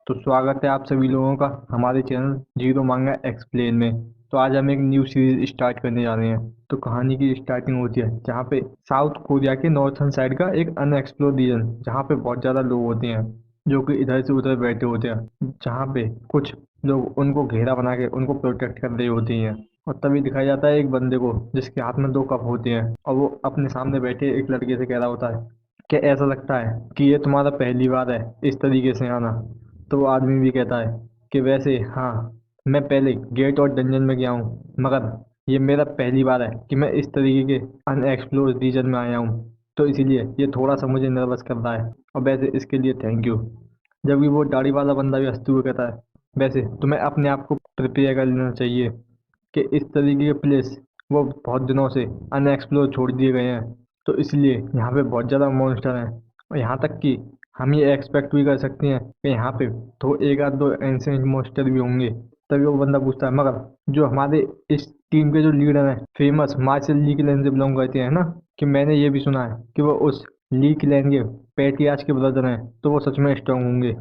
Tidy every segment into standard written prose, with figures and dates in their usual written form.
तो स्वागत है आप सभी लोगों का हमारे चैनल जीरो मांगा एक्सप्लेन में। तो आज हम एक न्यू सीरीज स्टार्ट करने जा रहे हैं। तो कहानी की स्टार्टिंग होती है जहाँ पे साउथ कोरिया के नॉर्थर्न साइड का एक अनएक्सप्लोर्ड रीजन, जहाँ पे बहुत ज़्यादा लोग होते हैं जो कि इधर से उधर बैठे होते हैं, जहाँ पे कुछ लोग उनको घेरा बना के उनको प्रोटेक्ट कर रहे होते हैं। और तभी दिखाया जाता है एक बंदे को जिसके हाथ में दो कप होते हैं और वो अपने सामने बैठे एक लड़के से कह रहा होता है कि ऐसा लगता है कि ये तुम्हारा पहली बार है इस तरीके से आना। तो वो आदमी भी कहता है कि वैसे हाँ, मैं पहले गेट और डंजन में गया हूँ, मगर ये मेरा पहली बार है कि मैं इस तरीके के अनएक्सप्लोर्ड रीजन में आया हूँ। तो इसीलिए ये थोड़ा सा मुझे नर्वस कर रहा है और वैसे इसके लिए थैंक यू। जबकि वो दाढ़ी वाला बंदा भी हंसते हुए कहता है वैसे तुम्हें अपने आप को प्रिपेयर कर लेना चाहिए कि इस तरीके के प्लेस वो बहुत दिनों से अनएक्सप्लोर छोड़ दिए गए हैं। तो इसलिए यहाँ पे बहुत ज़्यादा मॉन्स्टर हैं और यहाँ तक कि हम ये एक्सपेक्ट भी कर सकते हैं कि यहाँ पे तो एक आध दो एंशिएंट मॉन्स्टर भी होंगे। तभी वो बंदा पूछता है मगर जो हमारे इस टीम के जो लीडर हैं फेमस मार्शल ली क्लैन से बिलोंग करते हैं ना, कि मैंने ये भी सुना है कि वो उस ली क्लैन के पैट्रियार्च के ब्रदर हैं, तो वो सच में स्ट्रांग होंगे।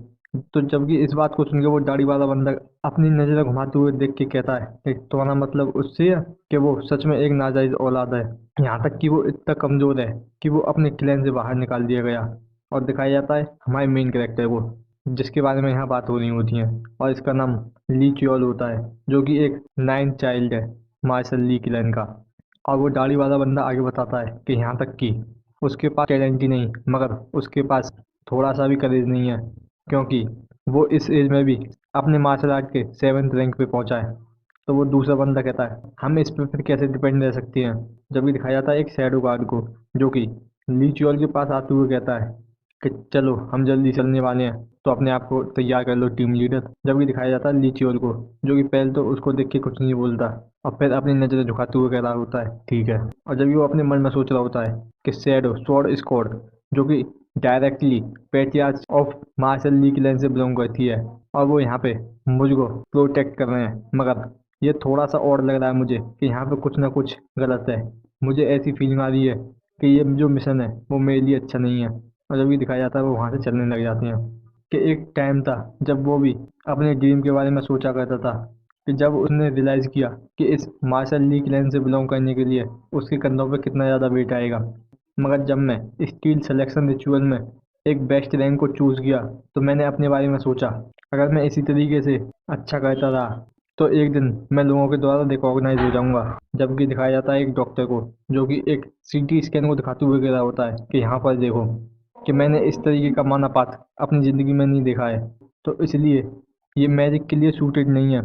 तो जबकि इस बात को सुन के वो दाढ़ी वाला बंदा अपनी नज़रें घुमाते हुए देख के कहता है कि तुम्हारा मतलब उससे है कि वो सच में एक नाजायज औलाद है, यहाँ तक कि वो इतना कमज़ोर है कि वो अपने क्लैन से बाहर निकाल दिया गया। और दिखाया जाता है हमारे मेन कैरेक्टर को, जिसके बारे में यहाँ बात हो रही होती है, और इसका नाम ली च्योल होता है, जो कि एक नाइन्थ चाइल्ड है मार्शल ली क्लैन का। और वो दाढ़ी वाला बंदा आगे बताता है कि यहाँ तक कि उसके पास टैलेंट ही नहीं मगर उसके पास थोड़ा सा भी करेज नहीं है, क्योंकि वो इस एज में भी अपने मार्शल आर्ट के 7th रैंक पे पहुंचा है। तो वो दूसरा बंदा कहता है हम इस पे फिर कैसे डिपेंड रह सकते हैं। जब भी दिखाया जाता है एक शैडो गार्ड को, जो कि ली च्योल के पास आते हुए कहता है कि चलो हम जल्दी चलने वाले हैं, तो अपने आप को तैयार कर लो टीम लीडर। जब भी दिखाया जाता है ली च्योल को, जो कि पहले तो उसको देख के कुछ नहीं बोलता और फिर अपनी नज़रें झुकाते हुए कह रहा होता है ठीक है। और जब भी वो अपने मन में सोच रहा होता है कि शैडो स्वॉर्ड स्क्वाड, जो कि directly patriarch of martial Li clan से बिलोंग करती है, और वो यहाँ पे मुझको प्रोटेक्ट कर रहे हैं, मगर ये थोड़ा सा और लग रहा है मुझे कि यहाँ पे कुछ ना कुछ गलत है। मुझे ऐसी फीलिंग आ रही है कि ये जो मिशन है वो मेरे लिए अच्छा नहीं है। और जब भी दिखाया जाता है वो वहाँ से चलने लग जाते हैं। कि एक टाइम था जब वो भी अपने ड्रीम के बारे में सोचा करता था, कि जब उसने रियलाइज़ किया कि इस मार्शल ली क्लैन से बिलोंग करने के लिए उसके कंधों पे कितना ज़्यादा वेट आएगा। मगर जब मैं स्टील सिलेक्शन रिचुअल में एक बेस्ट रैंक को चूज़ किया, तो मैंने अपने बारे में सोचा अगर मैं इसी तरीके से अच्छा करता रहा तो एक दिन मैं लोगों के द्वारा रिकॉग्नाइज हो जाऊंगा। जबकि दिखाया जाता है एक डॉक्टर को, जो कि एक सीटी स्कैन को दिखाते हुए कह रहा होता है कि यहाँ पर देखो कि मैंने इस तरीके का माना पाथ अपनी ज़िंदगी में नहीं देखा है, तो इसलिए ये मैजिक के लिए सूटेड नहीं है।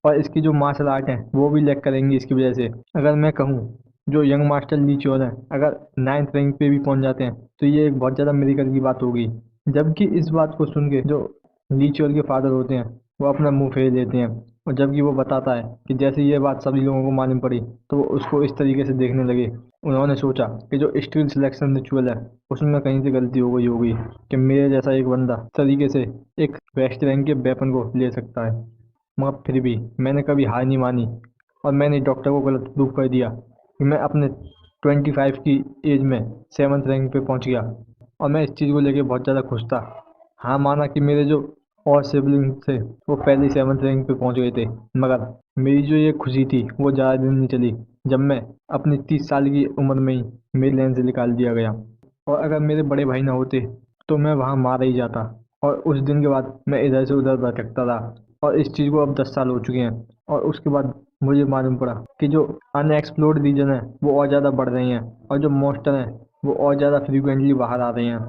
और इसकी जो मार्शल आर्ट है वो भी लैक करेंगी इसकी वजह से। अगर मैं कहूँ जो यंग मास्टर ली च्योल हैं अगर 9th रैंक पे भी पहुंच जाते हैं तो ये एक बहुत ज़्यादा मिरेकल की बात होगी। जबकि इस बात को सुन के जो ली च्योल के फादर होते हैं वो अपना मुंह फेर लेते हैं। और जबकि वो बताता है कि जैसे ये बात सभी लोगों को मालूम पड़ी तो वो उसको इस तरीके से देखने लगे। उन्होंने सोचा कि जो स्टील सिलेक्शन रिचुअल है उसमें कहीं से गलती हो गई होगी कि मेरे जैसा एक बंदा इस तरीके से एक बेस्ट रैंक के वेपन को ले सकता है। मगर फिर भी मैंने कभी हार नहीं मानी और मैंने डॉक्टर को गलत प्रूव कर दिया कि मैं अपने 25 की एज में 7th रैंक पे पहुंच गया। और मैं इस चीज़ को लेके बहुत ज़्यादा खुश था। हाँ, माना कि मेरे जो और सिबलिंग्स थे वो पहले ही 7th रैंक पे पहुंच गए थे, मगर मेरी जो ये खुशी थी वो ज़्यादा दिन नहीं चली जब मैं अपनी 30 साल की उम्र में ही मेरी लाइन से निकाल दिया गया। और अगर मेरे बड़े भाई ना होते तो मैं वहाँ मारा ही जाता। और उस दिन के बाद मैं इधर से उधर भटकता रहा। और इस चीज़ को अब 10 साल हो चुके हैं और उसके बाद मुझे मालूम पड़ा कि जो अनएक्सप्लोर्ड रीजन है वो और ज़्यादा बढ़ रही हैं और जो मॉन्स्टर हैं वो और ज़्यादा फ्रीक्वेंटली बाहर आ रहे हैं।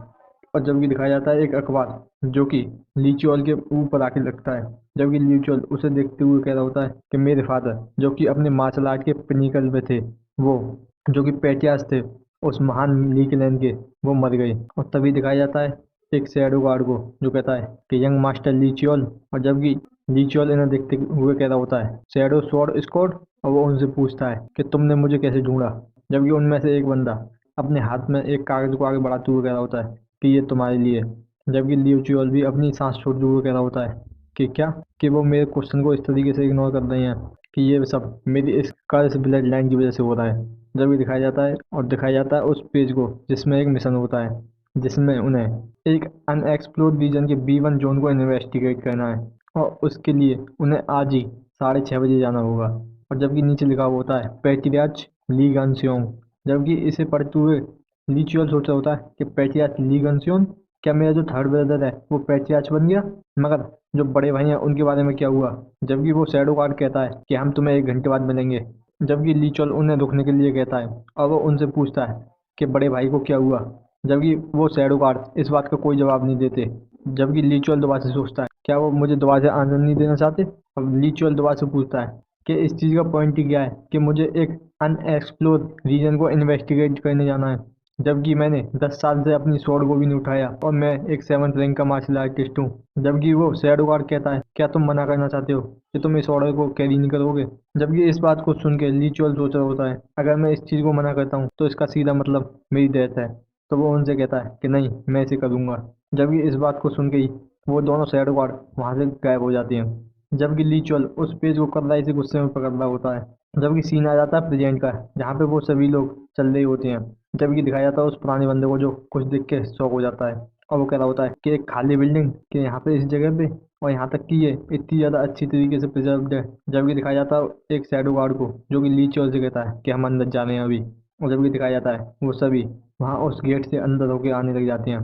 और जबकि दिखाया जाता है एक अखबार, जो कि लीचोल के ऊपर आके लगता है। जबकि लीचोल उसे देखते हुए कह रहा होता है कि मेरे फादर जो कि अपने मार्शल आर्ट के पिनिकल पे थे, वो जो कि पेटियास थे उस महान ली क्लैन के, वो मर गए। और तभी दिखाया जाता है एक शैडो गार्ड को, जो कहता है कि यंग मास्टर लीचियोल। और जबकि लीचियोल इन्हें देखते हुए कह रहा होता है शैडो स्वॉर्ड स्क्वाड, और वो उनसे पूछता है कि तुमने मुझे कैसे ढूंढा। जबकि उनमें से एक बंदा अपने हाथ में एक कागज को आगे बढ़ाते हुए कह रहा होता है कि ये तुम्हारे लिए। जबकि लीचियोल भी अपनी सांस छोड़ते हुए कह रहा होता है कि क्या, कि वो मेरे क्वेश्चन को इस तरीके से इग्नोर कर रहे हैं कि ये सब मेरी इस कर्स ब्लड लाइन की वजह से हो रहा है। जब भी दिखाया जाता है और दिखाया जाता है उस पेज को जिसमें एक मिशन होता है, जिसमें उन्हें एक अनएक्सप्लोर्ड रीजन के B1 जोन को इन्वेस्टिगेट करना है और उसके लिए उन्हें आज ही 6:30 बजे जाना होगा। और जबकि नीचे लिखा हुआ होता है पैट्रियाच ली गनस्योंग। जबकि इसे पढ़ते हुए लिचुअल सोच रहा होता है कि पैट्रियाच ली गनस्योंग, क्या मेरा जो थर्ड ब्रदर है वो पैट्रियाच बन गया? मगर जो बड़े भाई हैं उनके बारे में क्या हुआ? जबकि वो शैडो गार्ड कहता है कि हम तुम्हें 1 घंटे बाद मिलेंगे। जबकि लिचुअल उन्हें रुकने के लिए कहता है और वो उनसे पूछता है कि बड़े भाई को क्या हुआ। जबकि वो शैडो गार्ड इस बात का कोई जवाब नहीं देते। जबकि लिचुअल दोबारा से सोचता है क्या वो मुझे दोबारा से आनंद नहीं देना चाहते। अब लिचुअल दोबारा से पूछता है कि इस चीज़ का पॉइंट ही क्या है कि मुझे एक अनएक्सप्लोर रीजन को इन्वेस्टिगेट करने जाना है, जबकि मैंने 10 साल से अपनी स्वॉर्ड को भी नहीं उठाया और मैं एक 7th रैंक का मार्शल आर्टिस्ट हूँ। जबकि वो शैडो गार्ड कहता है क्या तुम मना करना चाहते हो कि तुम इस ऑर्डर को कैरी नहीं करोगे। जबकि इस बात को सुन के लिचुअल सोच रहा होता है अगर मैं इस चीज़ को मना करता हूँ तो इसका सीधा मतलब मेरी डेथ है। तो वो उनसे कहता है कि नहीं, मैं इसे करूँगा। जबकि इस बात को सुन के ही वो दोनों शैडो गार्ड वहाँ से गायब हो जाते हैं। जबकि लिचुअल उस पेज को कड़ाई से गुस्से में पकड़ रहा होता है। जबकि सीन आ जाता है प्रेजेंट का, जहाँ पे वो सभी लोग चल रहे होते हैं। जबकि दिखाया जाता है उस पुराने बंदे को जो कुछ देख के शौक हो जाता है और वो कह रहा होता है कि एक खाली बिल्डिंग कि यहाँ पे इस जगह पे और यहाँ तक कि ये इतनी ज़्यादा अच्छी तरीके से प्रिजर्व्ड है। जबकि दिखाया जाता है एक शैडो गार्ड को जो कि लिचुअल से कहता है कि हम अंदर जा रहे हैं अभी। और जबकि दिखाया जाता है वो सभी वहाँ उस गेट से अंदर होके आने लग जाते हैं।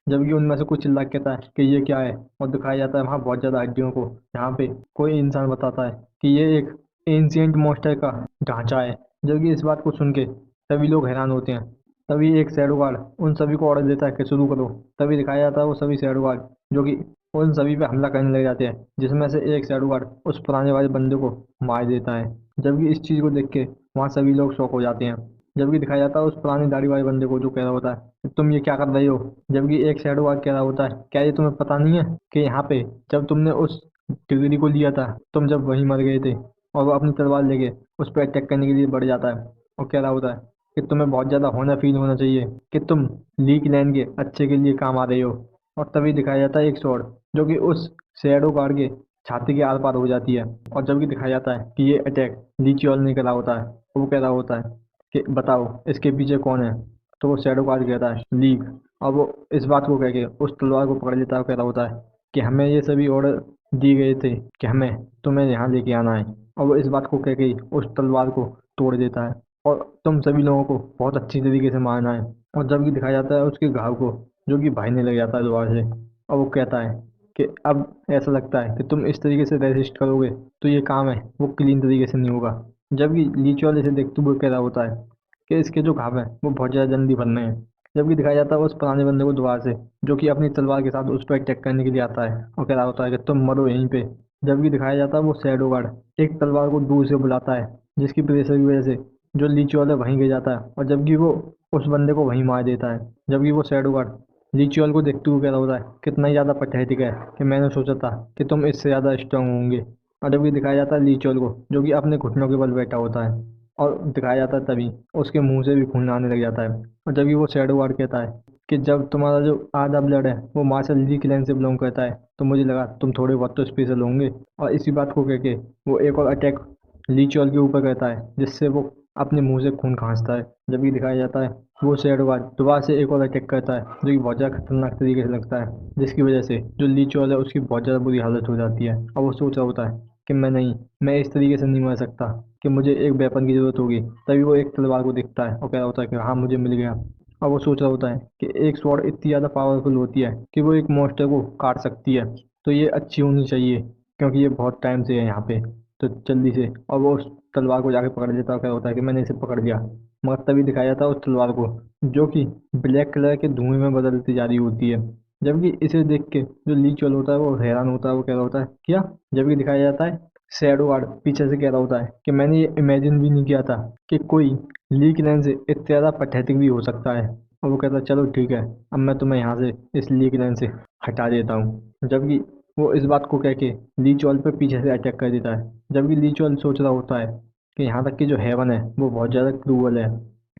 जबकि उनमें से कुछ चिल्ला के कहता है कि ये क्या है। और दिखाया जाता है वहाँ बहुत ज़्यादा हड्डियों को, यहाँ पे कोई इंसान बताता है कि ये एक एंशियंट मॉन्स्टर का ढांचा है। जबकि इस बात को सुन के सभी लोग हैरान होते हैं। तभी एक शैडो गार्ड उन सभी को ऑर्डर देता है कि शुरू करो। तभी दिखाया जाता है वो सभी शैडो गार्ड जो कि उन सभी पे हमला करने लग जाते हैं, जिसमें से एक शैडो गार्ड उस पुराने वाले बंदे को मार देता है। जबकि इस चीज़ को देख के वहाँ सभी लोग शॉक हो जाते हैं। जबकि दिखाया जाता है उस पुरानी दाढ़ी वाले बंदे को जो कह रहा होता है कि तुम ये क्या कर रहे हो। जबकि एक शैडो गार्ड कह रहा होता है क्या ये तुम्हें पता नहीं है कि यहाँ पे जब तुमने उस डिग्री को लिया था तुम जब वहीं मर गए थे। और वो अपनी तलवार लेके उस पर अटैक करने के लिए बढ़ जाता है और कह रहा होता है कि तुम्हें बहुत ज़्यादा होना फील होना चाहिए कि तुम लीक लैंड के अच्छे के लिए काम आ रहे हो। और तभी दिखाया जाता है एक स्वॉर्ड जो कि उस शैडो गार्ड के छाती के आर पार हो जाती है। और जबकि दिखाया जाता है कि ये अटैक लीचियोल ने करा होता है। वो कह रहा होता है कि बताओ इसके पीछे कौन है। तो वो शैडो गार्ड कहता है लीक। और वो इस बात को कह के उस तलवार को पकड़ लेता है और कह रहा होता है कि हमें ये सभी ऑर्डर दिए गए थे कि हमें तुम्हें यहाँ लेके आना है। और वो इस बात को कह के ही उस तलवार को तोड़ देता है और तुम सभी लोगों को बहुत अच्छी तरीके से मारना है। और जबकि दिखाया जाता है उसके घाव को जो कि भाईने लग जाता है दोबारा से। और वो कहता है कि अब ऐसा लगता है कि तुम इस तरीके से रेजिस्ट करोगे तो ये काम है वो क्लीन तरीके से नहीं होगा। जबकि लीचुअल इसे देखते हुए कह रहा होता है कि इसके जो घाव हैं वो बहुत ज़्यादा जल्दी भरने हैं। जबकि दिखाया जाता है उस पुराने बंदे को दोबारा से जो कि अपनी तलवार के साथ उस पर अटैक करने के लिए आता है और कह रहा होता है कि तुम मरो यहीं पे। जबकि दिखाया जाता है वो शैडो गार्ड एक तलवार को दूर से बुलाता है जिसकी प्रेशर की वजह से जो लीचुअल है वहीं गिर जाता है और जबकि वो उस बंदे को वहीं मार देता है। जबकि वो शैडो गार्ड रिचुअल को देखते हुए कह रहा होता है कितना ही ज़्यादा पैथेटिक है कि मैंने सोचा था कि तुम इससे ज़्यादा स्ट्रांग होंगे। और जबकि दिखाया जाता है रिचुअल को जो कि अपने घुटनों के बल बैठा होता है और दिखाया जाता है तभी उसके मुंह से भी खून आने लग जाता है। और जबकि वो शैडो गार्ड कहता है कि जब तुम्हारा जो आधा ब्लड है वो मार्शल ली क्लैन से बिलोंग करता है तो मुझे लगा तुम थोड़े बहुत तो स्पेशल होंगे। और इसी बात को कह के वो एक और अटैक लीचुअल के ऊपर करता है जिससे वो अपने मुंह से खून खांसता है। जबकि दिखाया जाता है वो शैडो गार्ड दोबारा से एक और अटैक करता है जो कि बहुत ज़्यादा खतरनाक तरीके से लगता है, जिसकी वजह से जो लीचुअल है उसकी बहुत ज़्यादा बुरी हालत हो जाती है। और वो सोच रहा होता है कि मैं नहीं, मैं इस तरीके से नहीं मर सकता, कि मुझे एक वेपन की ज़रूरत होगी। तभी वो एक तलवार को देखता है और कह रहा होता है कि हाँ मुझे मिल गया। और वो सोच रहा होता है कि एक स्वॉर्ड इतनी ज़्यादा पावरफुल होती है कि वो एक मॉन्स्टर को काट सकती है, तो ये अच्छी होनी चाहिए क्योंकि ये बहुत टाइम से है यहाँ पे। तो जल्दी से और वो उस तलवार को जाके पकड़ लेता है और क्या होता है कि मैंने इसे पकड़ लिया। मगर तभी दिखाया जाता है उस तलवार को जो कि ब्लैक कलर के धुएं में बदलती जा रही होती है। जबकि इसे देख के जो लीचुअल होता है वो हैरान होता है, वो कह रहा होता है क्या। जबकि दिखाया जाता है शैडो गार्ड पीछे से कह रहा होता है कि मैंने ये इमेजिन भी नहीं किया था कि कोई लीक लेंस से इतना ज़्यादा पैथेटिक भी हो सकता है। और वो कहता है चलो ठीक है, अब मैं तुम्हें यहाँ से इस लीक लेंस से हटा देता हूँ। जबकि वो इस बात को कह के लीचुअल पे पीछे से अटैक कर देता है। जबकि लीचुअल सोच रहा होता है कि यहाँ तक कि जो हेवन है वो बहुत ज़्यादा क्रूअल है,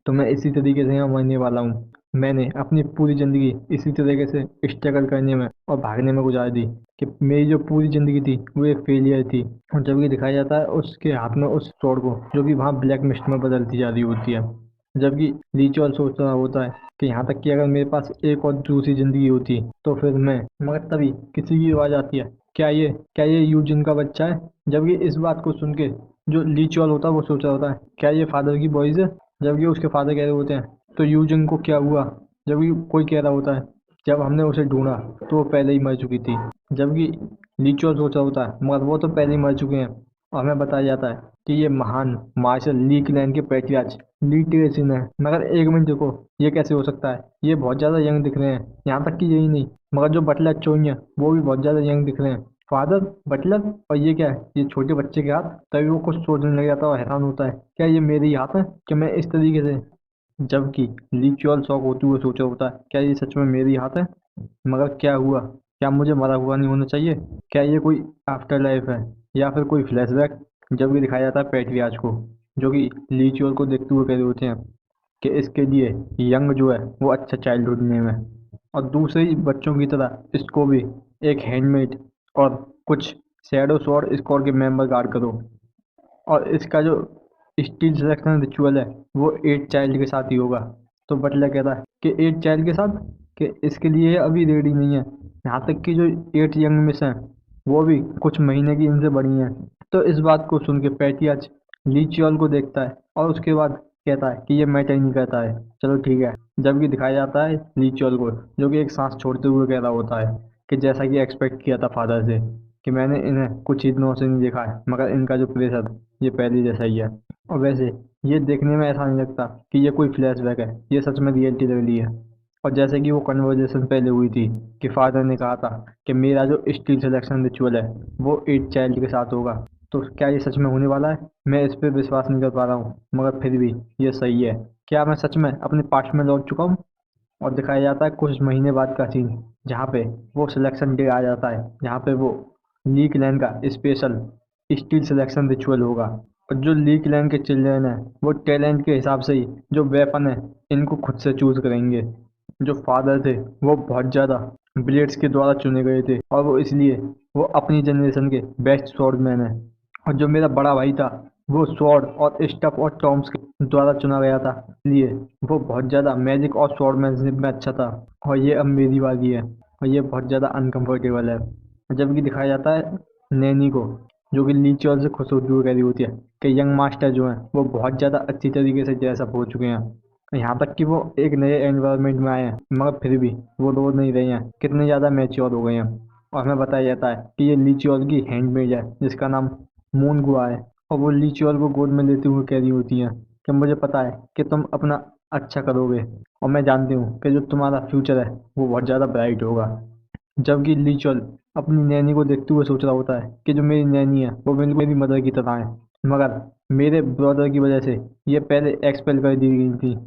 तो मैं इसी तरीके से यहाँ मरने वाला हूँ। मैंने अपनी पूरी ज़िंदगी इसी तरीके से स्ट्रगल करने में और भागने में गुजार दी कि मेरी जो पूरी ज़िंदगी थी वो एक फेलियर थी। और जबकि दिखाया जाता है उसके हाथ में उस स्वॉर्ड को जो कि वहाँ ब्लैक मिस्ट में बदलती जा रही होती है। जबकि रिचुअल सोच रहा होता है कि यहाँ तक कि अगर मेरे पास एक और दूसरी जिंदगी होती तो फिर मैं, मगर तभी किसी की आवाज आती है, क्या ये यूजिन का बच्चा है? जबकि इस बात को सुन के जो रिचुअल होता है वो सोच रहा होता है क्या ये फादर की वॉइस है? जबकि उसके फादर कह रहे होते हैं तो यूजिन को क्या हुआ? जबकि कोई कह रहा होता है जब हमने उसे ढूंढा तो वो पहले ही मर चुकी थी। जबकि रिचुअल सोच रहा होता है मगर वो तो पहले ही मर चुके हैं। और हमें बताया जाता है कि ये महान मार्शल ली क्लैन के पैट्रियार्च ली ट्रेसिन है। मगर एक मिनट देखो, ये कैसे हो सकता है? ये बहुत ज़्यादा यंग दिख रहे हैं। यहाँ तक कि यही नहीं, मगर जो बटलर चोई है वो भी बहुत ज़्यादा यंग दिख रहे हैं। फादर, बटलर, और ये क्या है? ये छोटे बच्चे के हाथ। तभी वो कुछ सोचने लग जाता है और हैरान होता है क्या ये मेरे ही हाथ है कि मैं इस तरीके से। जबकि रिचुअल शॉक होते हुए सोचा होता है क्या ये सच में मेरे ही हाथ है? मगर क्या हुआ? क्या मुझे मरा हुआ नहीं होना चाहिए? क्या ये कोई आफ्टर लाइफ है या फिर कोई फ्लैशबैक? जब भी दिखाया जाता है पैट्रियार्च को, जो कि रिचुअल को देखते हुए कह रहे होते हैं कि इसके लिए यंग जो है वो अच्छा चाइल्डहुड नेम है। और दूसरे ही बच्चों की तरह इसको भी एक हैंडमेड और कुछ शैडो स्वॉर्ड स्क्वाड के मेंबर गार्ड करो। और इसका जो स्टील सिलेक्शन रिचुअल है वो 8 चाइल्ड के साथ ही होगा। तो बटलर कहता है कि 8 चाइल्ड के साथ, कि इसके लिए अभी रेडी नहीं है। यहाँ तक कि जो 8 यंग मिस हैं वो भी कुछ महीने की इनसे बड़ी हैं। तो इस बात को सुन के पैटियाज लीचियोल को देखता है और उसके बाद कहता है कि ये मैटर ही नहीं करता है, चलो ठीक है। जबकि दिखाया जाता है लीचियोल को, जो कि एक सांस छोड़ते हुए कह रहा होता है कि जैसा कि एक्सपेक्ट किया था फादर से, कि मैंने इन्हें कुछ ही दिनों से नहीं देखा है मगर इनका जो प्रेशर ये पहले जैसा ही है। और वैसे ये देखने में ऐसा नहीं लगता कि ये कोई फ्लैशबैक है, ये सच में रियलिटी रही है। और जैसे कि वो कन्वर्जेशन पहले हुई थी कि फादर ने कहा था कि मेरा जो स्टील सिलेक्शन रिचुअल है वो 8 चाइल्ड के साथ होगा। तो क्या ये सच में होने वाला है? मैं इस पर विश्वास नहीं कर पा रहा हूँ, मगर फिर भी ये सही है। क्या मैं सच में अपने पास्ट में लौट चुका हूँ? और दिखाया जाता है कुछ महीने बाद का सीन, जहाँ पे वो सिलेक्शन डे आ जाता है, जहाँ पे वो लीग लैंड का स्पेशल स्टील सिलेक्शन रिचुअल होगा। और जो लीग लैंड के चिल्ड्रन हैं वो टैलेंट के हिसाब से ही जो वेपन है इनको खुद से चूज करेंगे। जो फादर थे वो बहुत ज़्यादा ब्लेड्स के द्वारा चुने गए थे और वो इसलिए वो अपनी जनरेशन के बेस्ट स्वॉर्डमैन है। और जो मेरा बड़ा भाई था वो स्वॉर्ड और स्टफ और टॉम्स के द्वारा चुना गया था, इसलिए वो बहुत ज़्यादा मैजिक और स्वॉर्डमैनशिप में अच्छा था। और ये अब मेरी बारी है और ये बहुत ज़्यादा अनकंफर्टेबल है। जबकि दिखाया जाता है नैनी को, जो कि लीची से खुश होती हुई कह रही होती है कि यंग मास्टर जो हैं वो बहुत ज़्यादा अच्छी तरीके से ड्रेस अप हो चुके हैं। यहाँ तक कि वो एक नए एनवायरनमेंट में आए हैं मगर फिर भी वो रो नहीं रहे हैं, कितने ज़्यादा मैच्योर हो गए हैं। और हमें बताया जाता है कि ये लीची की हैंडमेड है जिसका नाम मून गुआ है। और वो लीची को गोद में लेते हुए कह रही होती हैं कि मुझे पता है कि तुम अपना अच्छा करोगे और मैं जानती हूँ कि जो तुम्हारा फ्यूचर है वो बहुत ज़्यादा ब्राइट होगा। जबकि लिचुअल अपनी नैनी को देखते हुए सोच रहा होता है कि जो मेरी नैनी है वो मेरी मदर की तरह है, मगर मेरे ब्रदर की वजह से ये पहले एक्सपेल कर दी गई थी।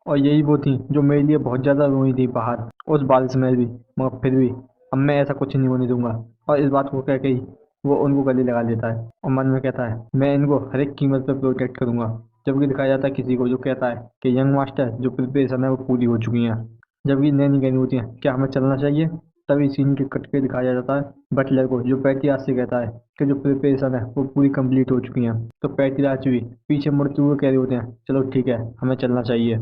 और यही वो थी जो मेरे लिए बहुत ज़्यादा रोई थी बाहर उस बारिश में भी। मगर फिर भी अब मैं ऐसा कुछ नहीं होने दूंगा। और इस बात को कह के ही वो उनको गले लगा लेता है और मन में कहता है मैं इनको हर एक कीमत पर प्रोटेक्ट करूंगा। जबकि दिखाया जाता है किसी को जो कहता है कि यंग मास्टर जो प्रिपरेशन है वो पूरी हो चुकी हैं। जबकि नैनी कहनी होती है क्या हमें चलना चाहिए? तभी सीन के कट के दिखाया जाता है बटलर को, जो पैटियाज से कहता है कि जो प्रिपरेशन है वो पूरी कंप्लीट हो चुकी है। तो पैटियाज भी पीछे मुड़ते हुए कह रहे होते हैं चलो ठीक है हमें चलना चाहिए।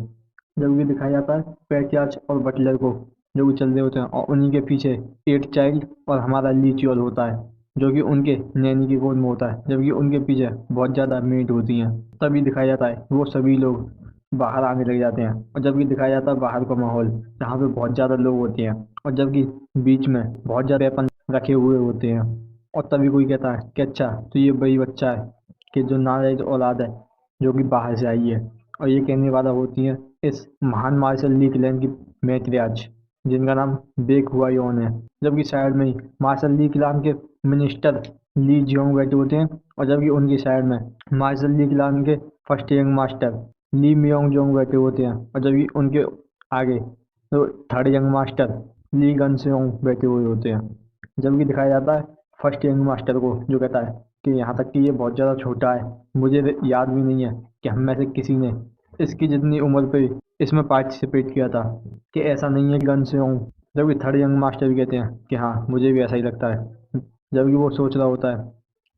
जब भी दिखाया जाता है पैटियाज और बटलर को, जो भी चल रहे होते हैं और उन्हीं के पीछे 8 चाइल्ड और हमारा लीचियल होता है, जो कि उनके नैनी की गोद में होता है, जबकि उनके पीछे बहुत ज़्यादा मेड होती हैं। तभी दिखाया जाता है वो सभी लोग बाहर आने लग जाते हैं। और जबकि दिखाया जाता है बाहर का माहौल, जहाँ पे बहुत ज़्यादा लोग होते हैं और जबकि बीच में बहुत ज़्यादा वेपन रखे हुए होते हैं। और तभी कोई कहता है कि अच्छा तो ये वही बच्चा है कि जो नाजायज औलाद है जो कि बाहर से आई है। और ये कहने वाला होती है इस महान मार्शल ली क्लैन की मैत्रियाज, जिनका नाम बेक हुआ योन है। जबकि साइड में ही मार्शल ली क्लान के मिनिस्टर ली जियोंग बैठे होते हैं। और जबकि उनकी साइड में मार्शल ली क्लान के फर्स्ट यंग मास्टर ली मियोंग जोंग बैठे होते हैं। और जबकि उनके आगे तो थर्ड यंग मास्टर ली गन सेओंग बैठे हुए होते हैं। जबकि दिखाया जाता है फर्स्ट यंग मास्टर को, जो कहता है कि यहाँ तक कि ये बहुत ज़्यादा छोटा है, मुझे याद भी नहीं है कि हम में से किसी ने इसकी जितनी उम्र पे इसमें पार्टिसिपेट किया था, कि ऐसा नहीं है गन से हूँ। जबकि थर्ड यंग मास्टर भी कहते हैं कि हाँ मुझे भी ऐसा ही लगता है। जबकि वो सोच रहा होता है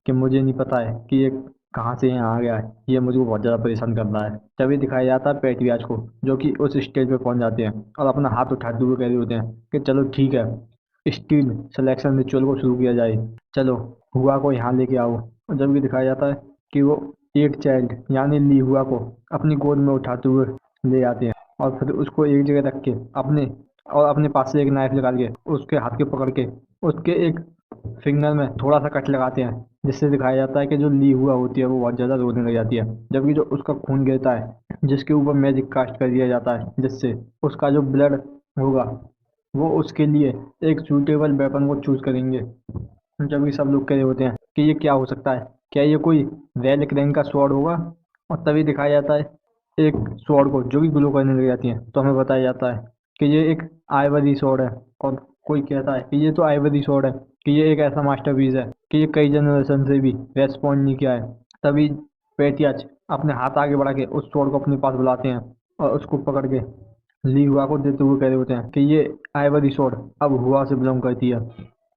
कि मुझे नहीं पता है कि ये कहाँ से यहाँ आ गया है, ये मुझको बहुत ज़्यादा परेशान कर रहा है। तभी दिखाया जाता है पेट्रियाज को, जो कि उस स्टेज पे पहुंच जाते हैं और अपना हाथ उठाते हुए कह रहे होते हैं कि चलो ठीक है, स्टील सिलेक्शन रिचुअल को शुरू किया जाए, चलो हुआ को यहाँ लेके आओ। और जब भी दिखाया जाता है कि वो एक चाइल्ड यानी ली हुआ को अपनी गोद में उठाते हुए ले आते हैं और फिर उसको एक जगह रख के अपने पास से एक नाइफ निकाल के उसके हाथ के पकड़ के उसके एक फिंगर में थोड़ा सा कट लगाते हैं, जिससे दिखाया जाता है कि जो ली हुआ होती है वो बहुत ज़्यादा रोने लग जाती है। जबकि जो उसका खून गिरता है जिसके ऊपर मैजिक कास्ट कर दिया जाता है, जिससे उसका जो ब्लड होगा वो उसके लिए एक सूटेबल वेपन को चूज करेंगे। जबकि सब लोग कह रहे होते हैं कि ये क्या हो सकता है, क्या ये कोई रैलिक रैंक का स्वॉर्ड होगा। और तभी दिखाया जाता है एक स्वॉर्ड को जो कि ग्लो करने लग जाती है, तो हमें बताया जाता है कि ये एक आइवरी स्वॉर्ड है। और कोई कहता है कि ये तो आइवरी स्वॉर्ड है, कि ये एक ऐसा मास्टरपीस है कि ये कई जनरेशन से भी रेस्पॉन्ड नहीं किया है। तभी पेटियाच अपने हाथ आगे बढ़ा के उस स्वॉर्ड को अपने पास बुलाते हैं और उसको पकड़ के ली हुआ को देते हुए कह रहे होते हैं कि ये आइवरी स्वॉर्ड अब हुआ से बिलोंग करती है।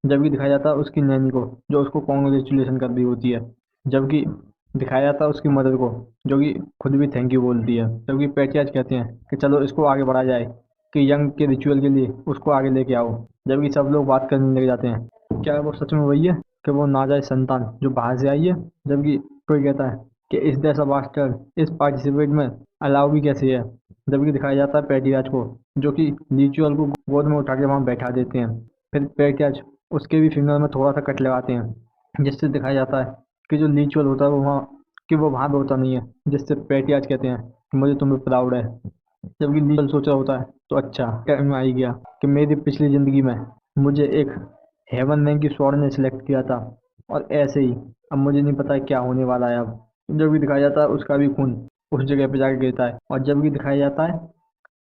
जबकि दिखाया जाता है उसकी नैनी को, जो उसको कॉन्ग्रेचुलेशन कर रही होती है। जबकि दिखाया जाता है उसकी मदर को, जो कि खुद भी थैंक यू बोलती है। जबकि पेटियाज कहते हैं कि चलो इसको आगे बढ़ाया जाए, कि यंग के रिचुअल के लिए उसको आगे लेके आओ। जबकि सब लोग बात करने लग जाते हैं, क्या वो सच में वही है कि वो नाजायज संतान जो बाहर से आई है। जबकि कोई कहता है कि इस जैसा बास्टर इस पार्टिसिपेट में अलाउ भी कैसे है। जबकि दिखाया जाता है पेटियाज को, जो कि रिचुअल को गोद में उठा के वहाँ बैठा देते हैं। फिर पेटियाज उसके भी फिंगर में थोड़ा सा कट लगाते हैं, जिससे दिखाया जाता है कि जो रिचुअल होता है वो वहाँ पे होता नहीं है। जिससे पेटियाज कहते हैं कि मुझे तुम पे प्राउड है। जबकि लीगल सोच रहा होता है तो अच्छा क्या में आई गया कि मेरी पिछली ज़िंदगी में मुझे एक हेवन रैंक की स्वॉर्ड ने सिलेक्ट किया था, और ऐसे ही अब मुझे नहीं पता है क्या होने वाला है अब। जब भी दिखाया जाता है उसका भी खून उस जगह पे जाके गिरता है। और जब भी दिखाया जाता है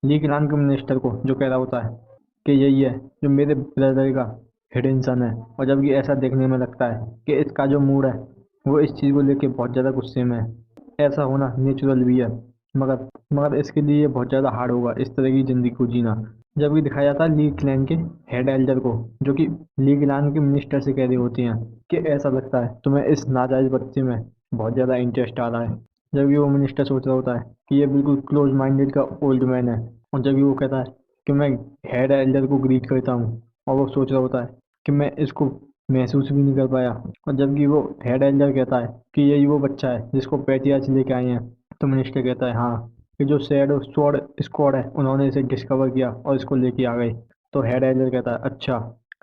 ली किलान के मिनिस्टर को, जो कह रहा होता है कि यही है जो मेरे ब्रदर का हिडन सन है। और जबकि ऐसा देखने में लगता है कि इसका जो मूड है वो इस चीज़ को लेके बहुत ज़्यादा गुस्से में है। ऐसा होना नेचुरल भी है, मगर मगर इसके लिए ये बहुत ज़्यादा हार्ड होगा इस तरह की ज़िंदगी को जीना। जबकि दिखाया जाता है ली क्लैन के हेड एल्डर को, जो कि ली क्लैन के मिनिस्टर से कह रही होती हैं कि ऐसा लगता है तुम्हें इस नाजायज़ बच्चे में बहुत ज़्यादा इंटरेस्ट आ रहा है। जबकि वो मिनिस्टर सोच रहा होता है कि ये बिल्कुल क्लोज माइंडेड का ओल्ड मैन है। और जबकि वो कहता है कि मैं हेड एल्डर को ग्रीट करता हूँ, और वो सोच रहा होता है कि मैं इसको महसूस भी नहीं कर पाया। और जबकि वो हेड एल्डर कहता है कि यही वो बच्चा है जिसको पेटियाज लेके आए हैं, तो मिनिस्टर कहता है हाँ, कि जो शैडो स्वॉर्ड स्क्वाड है उन्होंने इसे डिस्कवर किया और इसको लेके आ गए। तो हेड एल्डर कहता है अच्छा,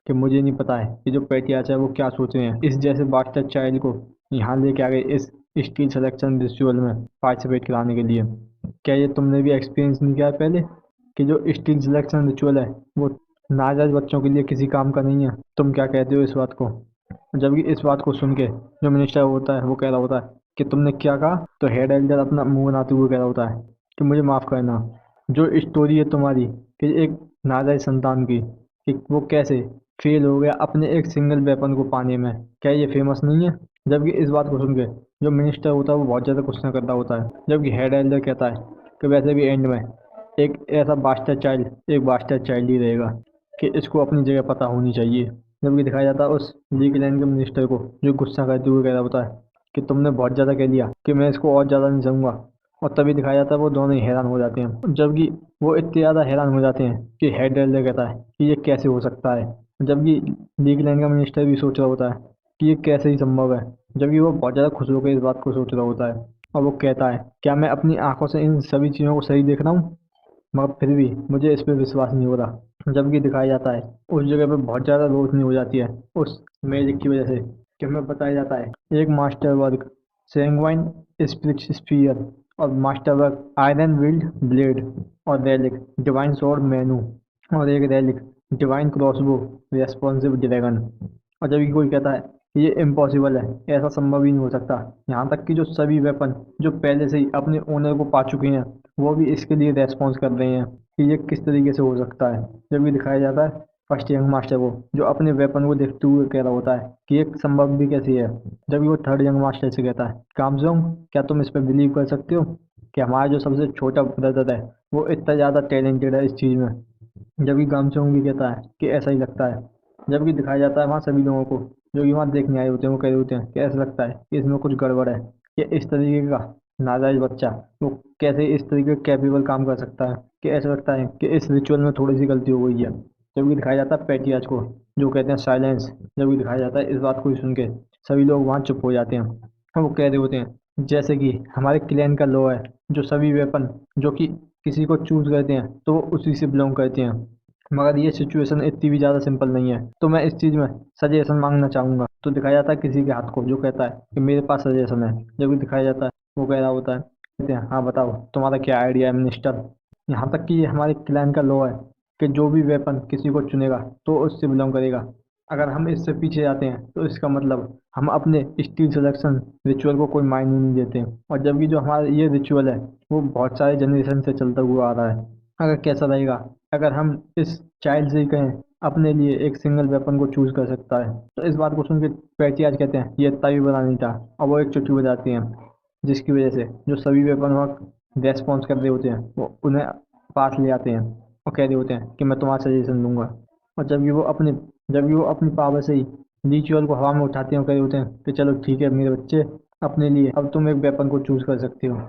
कि मुझे नहीं पता है कि जो पेटियाज है वो क्या सोच रहे हैं इस जैसे बास्टर्ड चाइल्ड को यहाँ लेके आ गए इस स्टील सिलेक्शन रिचुअल में पार्टिसिपेट कराने के लिए। क्या ये तुमने भी एक्सपीरियंस नहीं किया है पहले, कि जो स्टील सिलेक्शन रिचुअल है वो नाजायज बच्चों के लिए किसी काम का नहीं है। तुम क्या कहते हो इस बात को। जबकि इस बात को सुन के जो मिनिस्टर होता है वो कह रहा होता है कि तुमने क्या कहा। तो हेड एल्डर अपना मुंह बनाते हुए कह रहा होता है कि मुझे माफ़ करना, जो स्टोरी है तुम्हारी कि एक नाजायज संतान की, कि वो कैसे फेल हो गया अपने एक सिंगल वेपन को पाने में, क्या ये फेमस नहीं है। जबकि इस बात को सुन के जो मिनिस्टर होता है वो बहुत ज़्यादा गुस्सा करता होता है। जबकि हेड एल्डर कहता है कि वैसे भी एंड में एक ऐसा बास्टर चाइल्ड ही रहेगा, कि इसको अपनी जगह पता होनी चाहिए। जबकि दिखाया जाता है उस लीगलैंड के मिनिस्टर को, जो गुस्सा करते हुए कह रहा होता है कि तुमने बहुत ज़्यादा कह दिया, कि मैं इसको और ज़्यादा नहीं चाहूँगा। और तभी दिखाया जाता है वो दोनों ही हैरान हो जाते हैं। जबकि वो इतने ज़्यादा हैरान हो जाते हैं कि हेड एल्डर कहता है कि ये कैसे हो सकता है। जबकि लीगलैंड का मिनिस्टर भी सोच रहा होता है कि ये कैसे ही संभव है। जबकि वो बहुत ज़्यादा खुश होकर इस बात को सोच रहा होता है, और वो कहता है क्या मैं अपनी आंखों से इन सभी चीज़ों को सही देख रहा हूँ, मगर फिर भी मुझे इस पे विश्वास नहीं हो रहा। जबकि दिखाया जाता है उस जगह पे बहुत ज़्यादा रोशनी हो जाती है उस मैजिक की वजह से, कि हमें बताया जाता है एक master work sanguine spirit sphere, और master work iron willed blade, और रेलिक डिवाइन स्वॉर्ड मेनू, और एक relic divine crossbow responsive dragon. और जब भी कोई कहता है कि ये इम्पॉसिबल है, ऐसा संभव ही नहीं हो सकता, यहाँ तक कि जो सभी वेपन जो पहले से ही अपने ओनर को पा चुके हैं वो भी इसके लिए रेस्पॉन्स कर रहे हैं, कि ये किस तरीके से हो सकता है। जब भी दिखाया जाता है फर्स्ट यंग मास्टर को, जो अपने वेपन को देखते हुए कह रहा होता है कि ये संभव भी कैसे है। जब भी वो थर्ड यंग मास्टर से कहता है कामजोंग, क्या तुम इस पर बिलीव कर सकते हो कि हमारा जो सबसे छोटा ब्रदर है वो इतना ज़्यादा टैलेंटेड है इस चीज़ में। जबकि गामचोंग भी कहता है कि ऐसा ही लगता है। जबकि दिखाया जाता है वहाँ सभी लोगों को जो कि वहाँ देखने आए होते हैं वो कह रहे होते हैं कि ऐसा लगता है कि इसमें कुछ गड़बड़ है। कि इस तरीके का नाजायज बच्चा वो कैसे इस तरीके का कैपेबल काम कर सकता है, कि ऐसा लगता है कि इस रिचुअल में थोड़ी सी गलती हो गई है। जबकि दिखाया जाता है पैट्रियार्च को, जो कहते हैं साइलेंस। जबकि दिखाया जाता है इस बात को ही सुन के सभी लोग वहाँ चुप हो जाते हैं और वो कह रहे होते हैं जैसे कि हमारे क्लैन का लॉ है, जो सभी वेपन जो कि किसी को चूज करते हैं तो वो उसी से बिलोंग करते हैं। मगर ये सिचुएशन इतनी भी ज़्यादा सिंपल नहीं है, तो मैं इस चीज़ में सजेशन मांगना चाहूँगा। तो दिखाया जाता है किसी के हाथ को, जो कहता है कि मेरे पास सजेशन है। जब भी दिखाया जाता है वो कह रहा होता है, कहते हैं हाँ बताओ तुम्हारा क्या आइडिया है मिनिस्टर। यहाँ तक कि ये हमारे क्लैन का लॉ है कि जो भी वेपन किसी को चुनेगा तो उससे बिलोंग करेगा। अगर हम इससे पीछे जाते हैं तो इसका मतलब हम अपने स्टील सिलेक्शन रिचुअल को कोई मायने नहीं देते। और जबकि जो हमारा ये रिचुअल है वो बहुत सारे जनरेशन से चलता हुआ आ रहा है। अगर कैसा रहेगा अगर हम इस चाइल्ड से ही कहें अपने लिए एक सिंगल वेपन को चूज कर सकता है। तो इस बात को सुन के पैटी आज कहते हैं ये इतना भी बुरा नहीं था, और वो एक चुटकी बजाती हैं, जिसकी वजह से जो सभी वेपन वहाँ रेस्पॉन्स कर रहे होते हैं वो उन्हें पास ले आते हैं और कह रहे होते हैं कि मैं तुम्हारा सजेशन दूंगा। और जबकि वो अपनी पावर से ही रिचुअल को हवा में उठाते हैं और कह रहे होते हैं कि चलो ठीक है मेरे बच्चे, अपने लिए अब तुम एक वेपन को चूज कर सकते हो।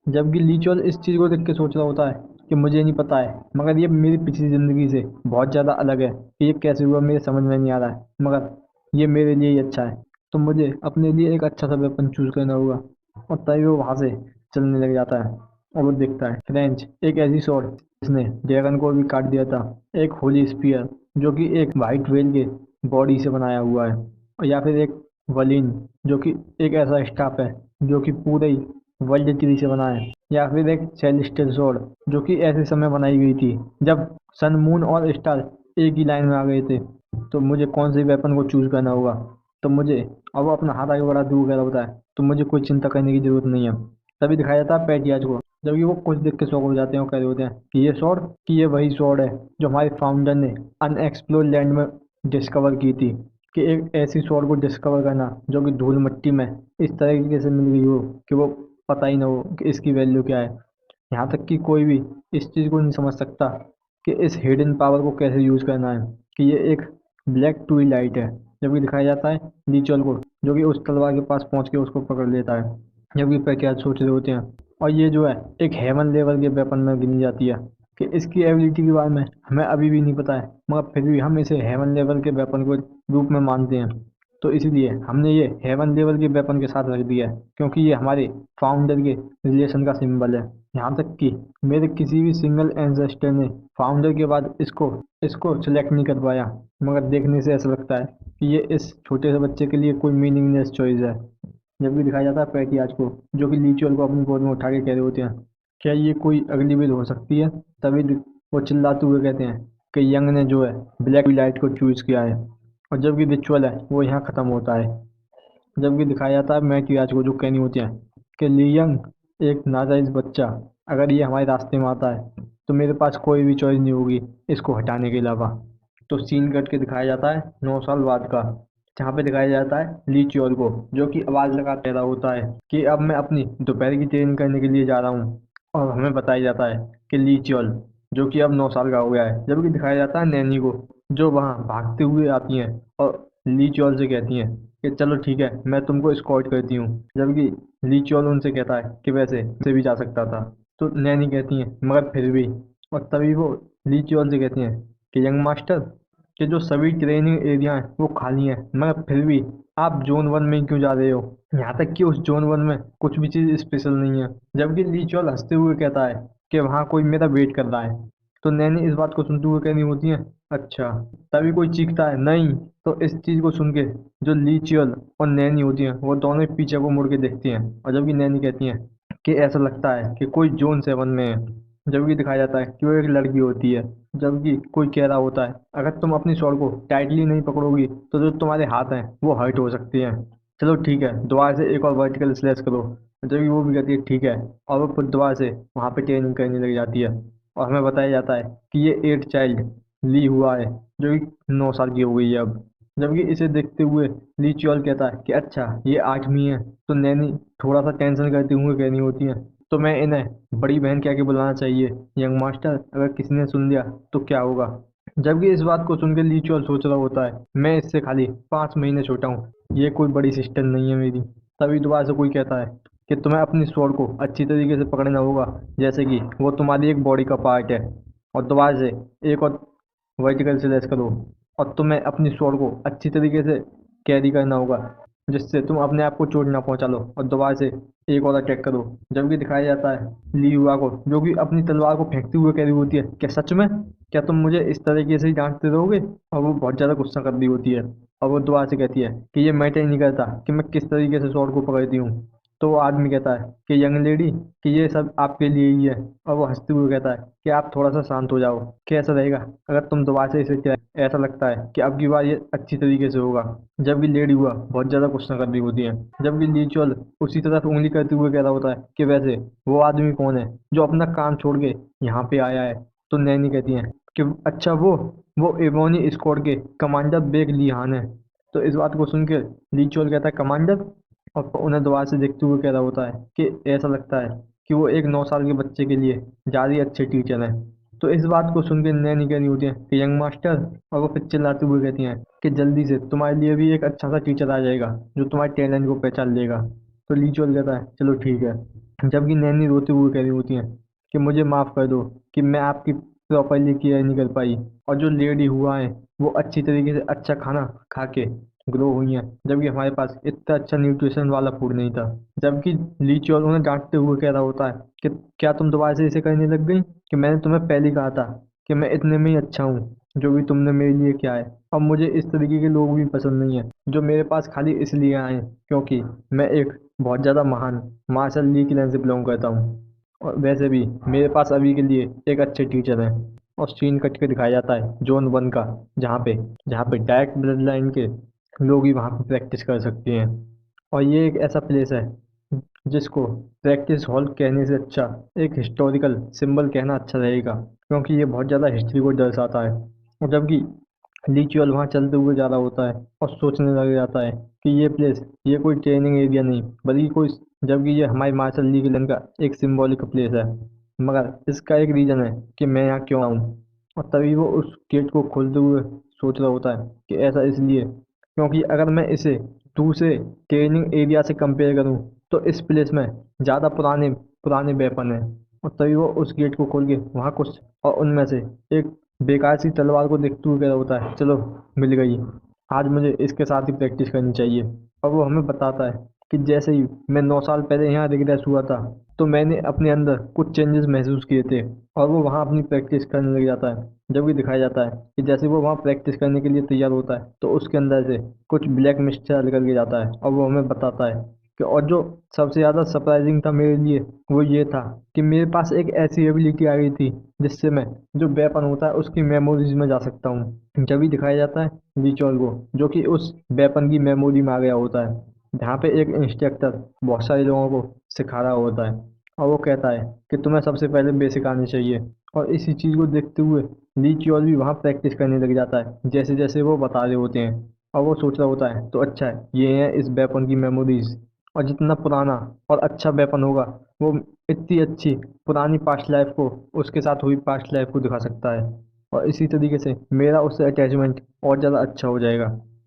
जबकि लिचुअल इस चीज़ को देख के सोच रहा होता है कि मुझे नहीं पता है, मगर ये मेरी पिछली ज़िंदगी से बहुत ज़्यादा अलग है कि ये कैसे हुआ मेरे समझ में नहीं आ रहा है, मगर ये मेरे लिए ही अच्छा है। तो मुझे अपने लिए एक अच्छा सा वेपन चूज करना होगा। और तभी वो वहाँ से चलने लग जाता है और वो देखता है फ्रेंच एक ऐसी स्वord जिसने ड्रैगन को भी काट दिया था, एक होली स्पीयर जो कि एक वाइट व्हेल के बॉडी से बनाया हुआ है, और या फिर एक वलीन जो कि एक ऐसा स्टाफ है जो कि पूरे ही वर्ल्ड ट्री से बना है, या फिर एक सेलेस्टियल स्वॉर्ड जो कि ऐसे समय बनाई गई थी जब सन मून और स्टार एक ही लाइन में आ गए थे। तो मुझे कौन से वेपन को चूज करना होगा। तो मुझे अब वो अपना हाथ आगे बढ़ा दूर कर होता है, तो मुझे कोई चिंता करने की जरूरत नहीं है। तभी दिखाया जाता है पैटियाज को, जबकि वो कुछ देख के शौक हो जाते हैं और कह रहे होते हैं कि ये स्वॉर्ड, कि ये वही स्वॉर्ड है जो हमारे फाउंडर ने अनएक्सप्लोर्ड लैंड में डिस्कवर की थी। कि एक ऐसी स्वॉर्ड को डिस्कवर करना जो कि धूल मिट्टी में इस तरीके से मिल गई हो कि वो पता ही ना हो कि इसकी वैल्यू क्या है। यहाँ तक कि कोई भी इस चीज़ को नहीं समझ सकता कि इस हिडन पावर को कैसे यूज़ करना है, कि ये एक ब्लैक ट्विलाइट है। जबकि दिखाया जाता है लीचल को, जो कि उस तलवार के पास पहुंच के उसको पकड़ लेता है। जबकि पैकेज सोच रहे होते हैं, और ये जो है एक हेवन लेवल के वेपन में गिनी जाती है। कि इसकी एबिलिटी के बारे में हमें अभी भी नहीं पता है, मगर फिर भी हम इसे हेवन लेवल के वेपन को रूप में मानते हैं। तो इसीलिए हमने ये हेवन लेवल के वेपन के साथ रख दिया है, क्योंकि ये हमारे फाउंडर के रिलेशन का सिंबल है। यहाँ तक कि मेरे किसी भी सिंगल एंसेस्टर ने फाउंडर के बाद इसको इसको सिलेक्ट नहीं कर पाया, मगर देखने से ऐसा लगता है कि ये इस छोटे से बच्चे के लिए कोई मीनिंगलेस चॉइस है। जबकि दिखाया जाता है पैटियाज को, जो कि लीचुअल को अपनी गोद में उठा के कह रहे होते हैं क्या ये कोई अगली विध हो सकती है। वो चिल्लाते हुए कहते हैं कि यंग ने जो है ब्लैक लाइट को चूज किया है। और जबकि रिचुअल है वो यहाँ खत्म होता है। जबकि दिखाया जाता है मैटियाज को, जो कहनी होती है कि लियंग एक नाजायज बच्चा, अगर ये हमारे रास्ते में आता है तो मेरे पास कोई भी चॉइस नहीं होगी इसको हटाने के अलावा। तो सीन कट के दिखाया जाता है 9 साल बाद का, जहाँ पे दिखाया जाता है ली चियोल को, जो कि आवाज़ लगा कह रहा होता है कि अब मैं अपनी दोपहर की ट्रेनिंग करने के लिए जा रहा हूँ। और हमें बताया जाता है कि ली चियोल जो कि अब 9 साल का हो गया है। जबकि दिखाया जाता है नैनी को, जो वहाँ भागते हुए आती हैं और ली चियोल से कहती हैं कि चलो ठीक है मैं तुमको escort करती हूँ। जबकि ली चियोल उनसे कहता है कि वैसे से भी जा सकता था। तो नैनी कहती हैं मगर फिर भी। और तभी वो ली चियोल से कहती हैं कि यंग मास्टर, कि जो सभी ट्रेनिंग एरिया हैं वो खाली हैं, मगर फिर भी आप जोन 1 में क्यों जा रहे हो। यहाँ तक कि उस जोन 1 में कुछ भी चीज़ स्पेशल नहीं है। जबकि ली चॉल हंसते हुए कहता है कि वहाँ कोई मेरा वेट कर रहा है। तो नैनी इस बात को सुनते हुए कहनी होती है अच्छा। तभी कोई चीखता है नहीं। तो इस चीज़ को सुन के जो ली चियल और नैनी होती हैं वो दोनों ही पीछे को मुड़ के देखती हैं, और जबकि नैनी कहती हैं कि ऐसा लगता है कि कोई जोन 7 में है। जबकि दिखाया जाता है कि वो एक लड़की होती है। जबकि कोई कह रहा होता है अगर तुम अपनी स्वॉर्ड को टाइटली नहीं पकड़ोगी तो जो तुम्हारे हाथ हैं वो हर्ट हो सकती हैं। चलो ठीक है दोबारा से एक और वर्टिकल स्लैश करो। जबकि वो भी कहती है ठीक है, और वो फिर दोबारा से वहाँ पे ट्रेनिंग करने लग जाती है। और हमें बताया जाता है कि ये 8 चाइल्ड ली हुआ है, जो कि 9 साल की हो गई है अब। जबकि इसे देखते हुए ली च्योल कहता है कि अच्छा ये 8वीं है। तो नैनी थोड़ा सा टेंशन करते हुए कहनी होती है तो मैं इन्हें बड़ी बहन कह के बुलाना चाहिए यंग मास्टर, अगर किसी ने सुन लिया तो क्या होगा। जबकि इस बात को सुनकर ली च्योल सोच रहा होता है मैं इससे खाली 5 महीने छोटा हूँ, ये कोई बड़ी सिस्टर नहीं है मेरी। तभी दोबारा से कोई कहता है कि तुम्हें अपनी स्वord को अच्छी तरीके से पकड़ना होगा, जैसे कि वो तुम्हारी एक बॉडी का पार्ट है। और दोबारा से एक और वर्टिकल स्लैश करो, और तुम्हें अपनी स्वord को अच्छी तरीके से कैरी करना होगा, जिससे तुम अपने आप को चोट ना पहुंचा लो। और दोबारा से एक और अटैक करो। जबकि दिखाया जाता है ली हुआ को, जो कि अपनी तलवार को फेंकते हुए कह रही होती है, क्या सच में? क्या तुम मुझे इस तरीके से ही डांटते रहोगे? और वो बहुत ज़्यादा गुस्सा कर रही होती है। और वो दोबारा से कहती है कि ये मैटर ही नहीं करता कि मैं किस तरीके से स्वॉर्ड को पकड़ती हूँ। तो वो आदमी कहता है कि यंग लेडी, कि ये सब आपके लिए ही है। और वो हंसते हुए कहता है कि आप थोड़ा सा शांत हो जाओ, कैसा रहेगा अगर तुम दोबारा से इसे किया? ऐसा लगता है कि अब की बार ये अच्छी तरीके से होगा। जबकि लेडी हुआ बहुत ज्यादा गुस्सा कर रही होती है। जबकि लीचुअल उसी तरफ उंगली करते हुए कह रहा होता है कि वैसे वो आदमी कौन है जो अपना काम छोड़ के यहाँ पे आया है? तो नैनी कहती है कि अच्छा, वो एबोनी स्क्वाड के कमांडर बेग लिहान है। तो इस बात को सुनकर लीचुअल कहता है कमांडर, और उन्हें दोबारा से देखते हुए कह रहा होता है कि ऐसा लगता है कि वो एक 9 साल के बच्चे के लिए ज़्यादा ही अच्छे टीचर हैं। तो इस बात को सुन के नैनी कह रही होती है कि यंग मास्टर, और वो फिर चिल्लाते हुए कहती हैं कि जल्दी से तुम्हारे लिए भी एक अच्छा सा टीचर आ जाएगा जो तुम्हारे टैलेंट को पहचान लेगा। तो लीचुअल कहता है चलो ठीक है। जबकि नैनी रोते हुए कह रही होती हैं कि मुझे माफ़ कर दो कि मैं आपकी प्रॉपरली केयर नहीं कर पाई, और जो लेडी हुआ है वो अच्छी तरीके से अच्छा खाना खा के ग्रो हुई हैं, जबकि हमारे पास इतना अच्छा न्यूट्रिशन वाला फूड नहीं था। जबकि लीचुअल उन्हें डांटते हुए कह रहा होता है कि क्या तुम दोबारा से इसे करने लग गई? कि मैंने तुम्हें पहले ही कहा था कि मैं इतने में ही अच्छा हूँ, जो भी तुमने मेरे लिए किया है। अब मुझे इस तरीके के लोग भी पसंद नहीं है जो मेरे पास खाली इसलिए आए क्योंकि मैं एक बहुत ज़्यादा महान मार्शल ली की लाइन से बिलोंग करता हूँ। और वैसे भी मेरे पास अभी के लिए एक अच्छे टीचर हैं। और सीन कट के दिखाया जाता है जोन 1 का, जहाँ पे डायरेक्ट ब्लड लाइन के लोग ही वहाँ पे प्रैक्टिस कर सकते हैं। और ये एक ऐसा प्लेस है जिसको प्रैक्टिस हॉल कहने से अच्छा एक हिस्टोरिकल सिंबल कहना अच्छा रहेगा, क्योंकि ये बहुत ज़्यादा हिस्ट्री को दर्शाता है। और जबकि रिचुअल वहाँ चलते हुए जा रहा होता है और सोचने लग जाता है कि ये प्लेस, ये कोई ट्रेनिंग एरिया नहीं बल्कि कोई, जबकि ये हमारी मार्शल ली के का एक सिंबॉलिक प्लेस है। मगर इसका एक रीज़न है कि मैं यहाँ क्यों आऊँ। और तभी वो उस गेट को खोलते हुए सोच रहा होता है कि ऐसा इसलिए क्योंकि अगर मैं इसे दूसरे ट्रेनिंग एरिया से कंपेयर करूँ तो इस प्लेस में ज़्यादा पुराने पुराने वेपन हैं। और तभी वो उस गेट को खोल के वहाँ कुछ, और उनमें से एक बेकार सी तलवार को देखते हुए कह रहा होता है चलो, मिल गई, आज मुझे इसके साथ ही प्रैक्टिस करनी चाहिए। और वो हमें बताता है कि जैसे ही मैं 9 साल पहले यहाँ रिग्रेस हुआ था, तो मैंने अपने अंदर कुछ चेंजेस महसूस किए थे, और वो वहाँ अपनी प्रैक्टिस करने लग जाता है। जब भी दिखाया जाता है कि जैसे वो वहाँ प्रैक्टिस करने के लिए तैयार होता है तो उसके अंदर से कुछ ब्लैक मिक्सचर निकल के जाता है, और वो हमें बताता है कि, और जो सबसे ज़्यादा सरप्राइजिंग था मेरे लिए वो ये था कि मेरे पास एक ऐसी एबिलिटी आ गई थी जिससे मैं जो वेपन होता है उसकी मेमोरीज में जा सकता हूँ। जब भी दिखाया जाता है रिचुअल को, जो कि उस वेपन की मेमोरी में आ गया होता है, जहाँ पे एक इंस्ट्रक्टर बहुत सारे लोगों को सिखा रहा होता है, और वो कहता है कि तुम्हें सबसे पहले बेसिक आनी चाहिए। और इसी चीज़ को देखते हुए रिचुअल भी वहाँ प्रैक्टिस करने लग जाता है जैसे जैसे वो बता रहे होते हैं। और वो सोच रहा होता है तो अच्छा है, ये है इस वेपन की मेमोरीज। और जितना पुराना और अच्छा वेपन होगा, वो इतनी अच्छी पुरानी पास्ट लाइफ को, उसके साथ हुई पास्ट लाइफ को दिखा सकता है। और इसी तरीके से मेरा उससे अटैचमेंट और ज़्यादा अच्छा हो जाएगा,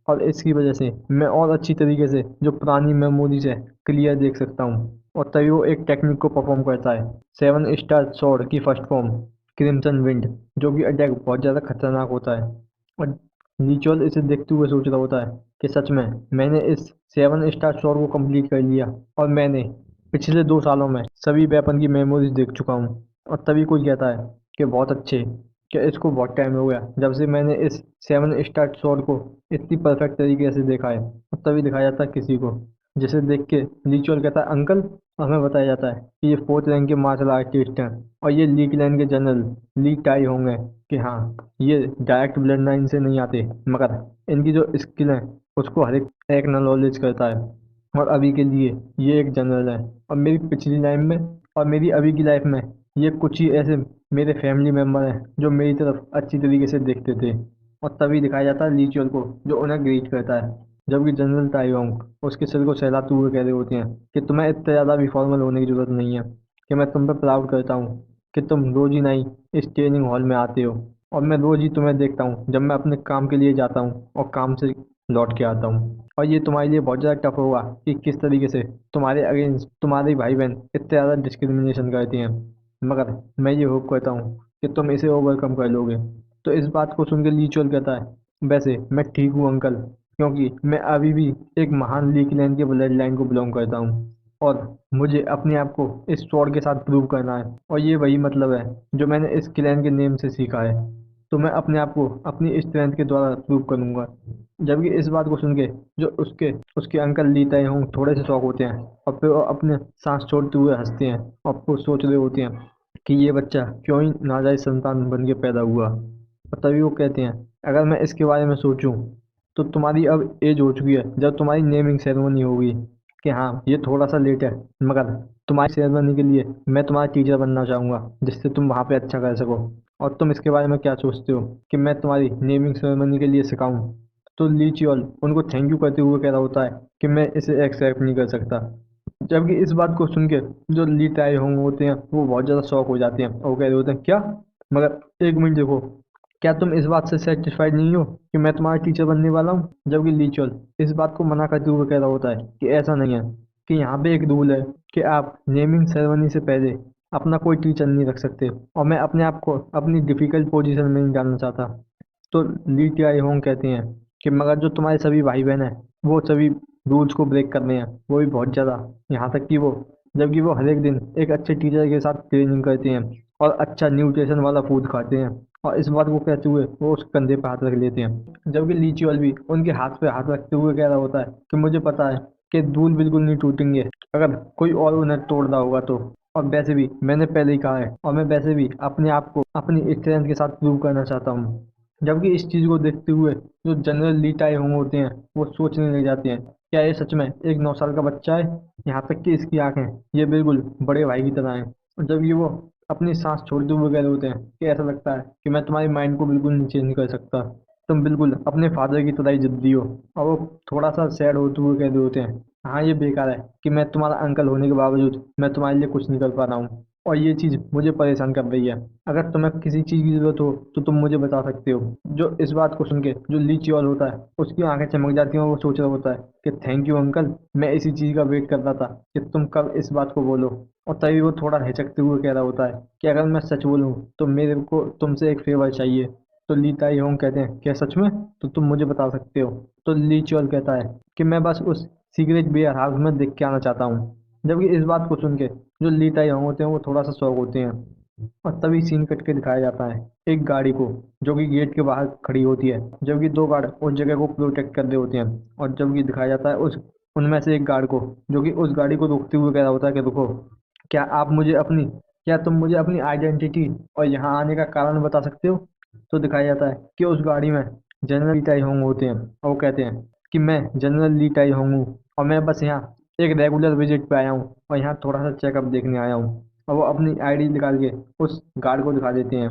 और इसकी वजह से मैं और अच्छी तरीके से जो पुरानी मेमोरीज है क्लियर देख सकता हूँ। और तभी वो एक टेक्निक को परफॉर्म करता है, 7 स्टार स्वॉर्ड की फर्स्ट फॉर्म क्रिम्सन विंड, जो कि अटैक बहुत ज़्यादा खतरनाक होता है। और रिचुअल इसे देखते हुए सोच रहा होता है कि सच में मैंने इस 7 स्टार स्वॉर्ड को कंप्लीट कर लिया, और मैंने पिछले 2 सालों में सभी वेपन की मेमोरीज देख चुका हूँ। और तभी कोई कहता है कि बहुत अच्छे, कि इसको बहुत टाइम हो गया जब से मैंने इस 7 स्टार स्वॉर्ड को इतनी परफेक्ट तरीके से देखा है। और तभी दिखाया जाता है किसी को, जिसे देख के रिचुअल कहता है अंकल। और हमें बताया जाता है कि ये 4th रैंक के मार्शल आर्टिस्ट हैं, और ये ली क्लैन के जनरल ली टाई होंगे। कि हाँ, ये डायरेक्ट ब्लड लाइन से नहीं आते, मगर इनकी जो स्किल है उसको हर एक एक्नॉलेज करता है। और अभी के लिए ये एक जनरल है, और मेरी पिछली लाइफ में और मेरी अभी की लाइफ में ये कुछ ही ऐसे मेरे फैमिली मेम्बर हैं जो मेरी तरफ अच्छी तरीके से देखते थे। और तभी दिखाया जाता है लीचुअल को, जो उन्हें ग्रीट करता है। जबकि जनरल ताइवांग उसके सिर को सहलाते हुए कह रहे होते हैं कि तुम्हें इतना ज़्यादा भी फॉर्मल होने की जरूरत नहीं है, कि मैं तुम पर प्राउड करता हूँ कि तुम रोज ही नहीं इस ट्रेनिंग हॉल में आते हो, और मैं रोज ही तुम्हें देखता हूँ जब मैं अपने काम के लिए जाता हूँ और काम से लौट के आता हूँ। और ये तुम्हारे लिए बहुत ज़्यादा टफ होगा कि किस तरीके से तुम्हारे अगेंस्ट तुम्हारे भाई बहन इतने ज़्यादा डिस्क्रिमिनेशन करती हैं, मगर मैं ये होप करता हूँ कि तुम इसे ओवरकम कर लोगे। तो इस बात को सुन के लीचुअल कहता है, वैसे मैं ठीक हूँ अंकल, क्योंकि मैं अभी भी एक महान ली क्लैन के ब्लड लाइन को बिलोंग करता हूँ, और मुझे अपने आप को इस स्वॉर्ड के साथ प्रूव करना है, और ये वही मतलब है जो मैंने इस क्लैन के नेम से सीखा है। तो मैं अपने आप को अपनी स्ट्रेंथ के द्वारा प्रूव करूंगा। जबकि इस बात को सुन के जो उसके उसके अंकल ली ताए होंग थोड़े से शौक होते हैं, और फिर वो अपने सांस छोड़ते हुए हंसते हैं, और फिर सोच रहे होते हैं कि ये बच्चा क्यों ही नाजायज संतान बन के पैदा हुआ। और तभी वो कहते हैं, अगर मैं इसके बारे में सोचूं तो तुम्हारी अब एज हो चुकी है जब तुम्हारी नेमिंग सेरेमनी होगी, कि हाँ ये थोड़ा सा लेट है, मगर तुम्हारी सेरेमनी के लिए मैं तुम्हारा टीचर बनना चाहूँगा जिससे तुम वहाँ पे अच्छा कर सको। और तुम इसके बारे में क्या सोचते हो कि मैं तुम्हारी नेमिंग सेरेमनी के लिए सिखाऊं? तो ली चियोल उनको थैंक यू करते हुए कह रहा होता है कि मैं इसे एक्सेप्ट नहीं कर सकता। जबकि इस बात को सुन के जो ली ताए होंगे होते हैं वो बहुत ज़्यादा शॉक हो जाते हैं, और वो कह रहे होते हैं क्या, मगर एक मिनट देखो, क्या तुम इस बात से सेटिस्फाइड नहीं हो कि मैं तुम्हारा टीचर बनने वाला हूँ? जबकि लीचुअल इस बात को मना करते हुए कह रहा होता है कि ऐसा नहीं है, कि यहाँ पे एक रूल है कि आप नेमिंग सेरेमनी से पहले अपना कोई टीचर नहीं रख सकते, और मैं अपने आप को अपनी डिफिकल्ट पोजीशन में नहीं डालना चाहता। तो ली टियाई होंग कहते हैं कि मगर जो तुम्हारे सभी भाई बहन हैं वो सभी रूल्स को ब्रेक कर रहे हैं, वो भी बहुत ज़्यादा, यहाँ तक कि वो जबकि वो हर एक दिन एक अच्छे टीचर के साथ ट्रेनिंग करते हैं और अच्छा न्यूट्रिशन वाला फूड खाते हैं, और इस बात को कहते हुए वो उस कंधे पर हाथ रख लेते हैं। जबकि लीचुअल भी उनके हाथ पे हाथ रखते हुए कह रहा होता है कि मुझे पता है कि धूल बिल्कुल नहीं टूटेंगे अगर कोई और उन्हें तोड़ रहा होगा तो, और वैसे भी मैंने पहले ही कहा है, और मैं वैसे भी अपने आप को अपनी स्ट्रेंथ के साथ प्रूव करना चाहता हूँ। जबकि इस चीज़ को देखते हुए जो जनरल ली टाई होंगे होते हैं वो सोचने लग जाते हैं, क्या ये सच में एक 9 साल का बच्चा है? यहाँ तक कि इसकी आंखें ये बिल्कुल बड़े भाई की तरह हैं। और जब ये वो अपनी सांस छोड़ते हुए कह रहे होते हैं कि ऐसा लगता है कि मैं तुम्हारी माइंड को बिल्कुल नहीं चेंज कर सकता, तुम बिल्कुल अपने फादर की तरह ही जिद्दी हो। और वो थोड़ा सा सैड होते हुए कह रहे होते हैं, हाँ ये बेकार है कि मैं तुम्हारा अंकल होने के बावजूद मैं तुम्हारे लिए कुछ नहीं कर पा रहा हूँ, और ये चीज़ मुझे परेशान कर रही है। अगर तुम्हें किसी चीज़ की ज़रूरत हो तो तुम मुझे बता सकते हो। जो इस बात को सुन के जो ली चियोल होता है उसकी आंखें चमक जाती हैं, और वो सोच रहा होता है कि थैंक यू अंकल, मैं इसी चीज़ का वेट कर रहा था कि तुम कब इस बात को बोलो। और तभी वो थोड़ा हिचकते हुए कह रहा होता है कि अगर मैं सच बोलूँ तो मेरे को तुमसे एक फेवर चाहिए। तो ली ताई होंग कहते हैं, क्या सच में? तो तुम मुझे बता सकते हो। तो ली चियोल कहता है कि मैं बस उस सीक्रेट बियर हाउस में देख के आना चाहता हूँ। जबकि इस बात को सुन के जो ली ताई होंग होते हैं वो थोड़ा सा शौक होते हैं, और तभी सीन कट के दिखाया जाता है एक गाड़ी को जो कि गेट के बाहर खड़ी होती है, जबकि दो गार्ड उस जगह को प्रोटेक्ट कर रहे होते हैं। और जबकि दिखाया जाता है उस उनमें से एक गार्ड को जो कि उस गाड़ी को रोकते हुए कह रहा होता है कि रुको, क्या आप मुझे अपनी क्या तुम मुझे अपनी आइडेंटिटी और यहाँ आने का कारण बता सकते हो? तो दिखाया जाता है कि उस गाड़ी में जनरल ली ताई होंग होते हैं, और वो कहते हैं कि मैं जनरल ली ताई होंग हूँ, और मैं बस यहाँ एक रेगुलर विजिट पे आया हूँ, और यहाँ थोड़ा सा चेकअप देखने आया हूँ। और वो अपनी आईडी निकाल के उस गार्ड को दिखा देते हैं,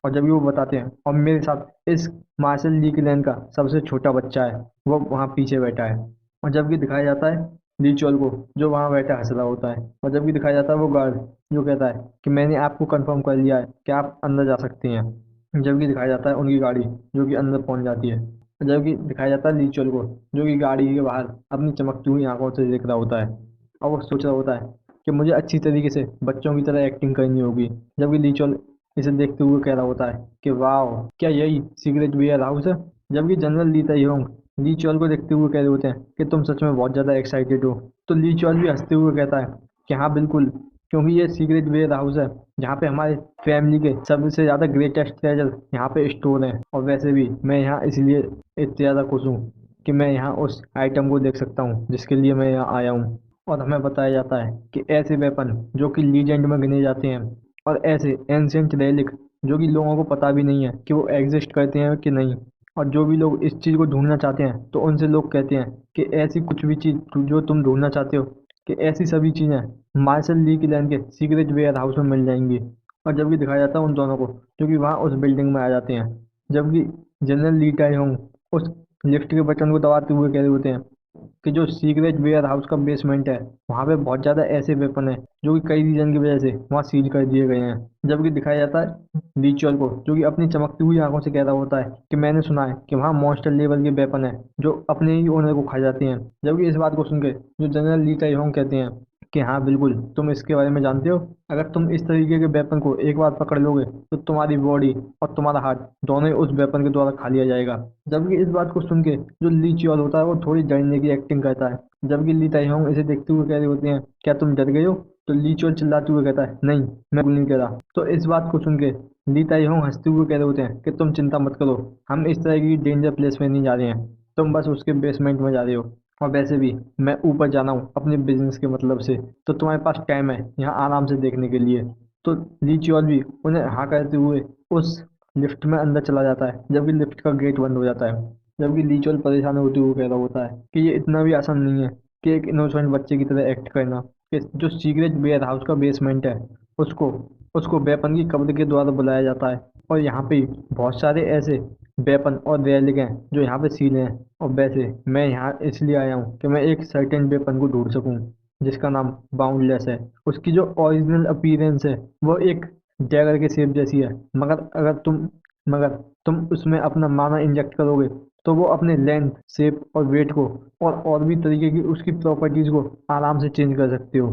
और जब भी वो बताते हैं, और मेरे साथ इस मार्शल ली क्लैन का सबसे छोटा बच्चा है, वो वहाँ पीछे बैठा है। और जबकि दिखाया जाता है रिचुअल को जो वहाँ बैठा हंस रहा होता है, और जबकि दिखाया जाता है वो गार्ड जो कहता है कि मैंने आपको कंफर्म कर लिया है कि आप अंदर जा सकते हैं। जबकि दिखाया जाता है उनकी गाड़ी जो कि अंदर पहुंच जाती है, जबकि दिखाया जाता है रिचुअल को जो कि गाड़ी के बाहर अपनी चमकती हुई आंखों से देख रहा होता है, और वो सोच रहा होता है कि मुझे अच्छी तरीके से बच्चों की तरह एक्टिंग करनी होगी। जबकि लीचल इसे देखते हुए कह रहा होता है कि वाह, क्या यही सीक्रेट वेयर हाउस है? जबकि जनरल ली ताइहोंग ली चॉल को देखते हुए कह रहे होते हैं कि तुम सच में बहुत ज़्यादा एक्साइटेड हो। तो ली चॉल भी हंसते हुए कहता है कि हाँ बिल्कुल, क्योंकि ये सीक्रेट वेयर हाउस है जहाँ पे हमारे फैमिली के सबसे ज़्यादा ग्रेटेस्ट ट्रेजर यहाँ पे स्टोर हैं, और वैसे भी मैं यहाँ इसलिए इतने ज़्यादा खुश हूँ कि मैं यहाँ उस आइटम को देख सकता हूँ जिसके लिए मैं यहाँ आया हूँ। और हमें बताया जाता है कि ऐसे वेपन जो कि लीजेंड में गिने जाते हैं, और ऐसे एंशिएंट रेलिक जो कि लोगों को पता भी नहीं है कि वो एग्जिस्ट करते हैं कि नहीं, और जो भी लोग इस चीज़ को ढूंढना चाहते हैं तो उनसे लोग कहते हैं कि ऐसी कुछ भी चीज़ जो तुम ढूंढना चाहते हो, कि ऐसी सभी चीज़ें मार्शल ली की लैंड के सीक्रेट वेयर हाउस में मिल जाएंगी। और जबकि दिखाया जाता है उन दोनों को जो कि वहाँ उस बिल्डिंग में आ जाते हैं, जबकि जनरल ली टाई होंग उस लिफ्ट के बटन को दबाते हुए कह रहे होते हैं कि जो सीक्रेट वेयर हाउस का बेसमेंट है वहाँ पे बहुत ज़्यादा ऐसे वेपन है जो कि कई रीजन की वजह से वहाँ सील कर दिए गए हैं। जबकि दिखाया जाता है रिचुअल को, जो कि अपनी चमकती हुई आंखों से कह रहा होता है कि मैंने सुना है कि वहाँ मॉन्स्टर लेवल के वेपन है जो अपने ही ओनर को खा जाते हैं। जबकि इस बात को सुन के जो जनरल ली ताई होंग कहते हैं कि हाँ बिल्कुल तुम इसके बारे में जानते हो, अगर तुम इस तरीके के वेपन को एक बार पकड़ लोगे तो तुम्हारी बॉडी और तुम्हारा हार्ट दोनों ही उस वेपन के द्वारा खा लिया जाएगा। जबकि इस बात को सुन के जो ली चियोल होता है वो थोड़ी डरने की एक्टिंग करता है। जबकि ली ताई होंग इसे देखते हुए कह रहे होते हैं क्या तुम डर गए हो? तो ली चियोल चिल्लाते हुए कहता है नहीं, मैं बिल्कुल नहीं डरा। तो इस बात को सुन के ली ताई होंग हंसते हुए कह रहे होते हैं कि तुम चिंता मत करो, हम इस तरह की डेंजर प्लेस में नहीं जा रहे हैं, तुम बस उसके बेसमेंट में जा रहे हो। और वैसे भी मैं ऊपर जाना हूँ अपने बिजनेस के मतलब से, तो तुम्हारे पास टाइम है यहाँ आराम से देखने के लिए। तो ली चियोल भी उन्हें हाँ करते हुए उस लिफ्ट में अंदर चला जाता है, जबकि लिफ्ट का गेट बंद हो जाता है। जबकि ली चियोल परेशान होते हुए कह रहा होता है कि ये इतना भी आसान नहीं है कि एक इनोसेंट बच्चे की तरह एक्ट करना, कि जो सीक्रेट वेयर हाउस का बेसमेंट है उसको उसको वेपन की कब्र के द्वारा बुलाया जाता है। और यहाँ पे बहुत सारे ऐसे वेपन और रेलिक हैं जो यहाँ पे सील हैं। और वैसे मैं यहाँ इसलिए आया हूँ कि मैं एक सर्टेन वेपन को ढूंढ सकूँ जिसका नाम बाउंडलेस है। उसकी जो ओरिजिनल अपीयरेंस है वो एक डैगर के शेप जैसी है, मगर तुम उसमें अपना माना इंजेक्ट करोगे तो वो अपने लेंथ, शेप और वेट को और भी तरीके की उसकी प्रॉपर्टीज को आराम से चेंज कर सकते हो।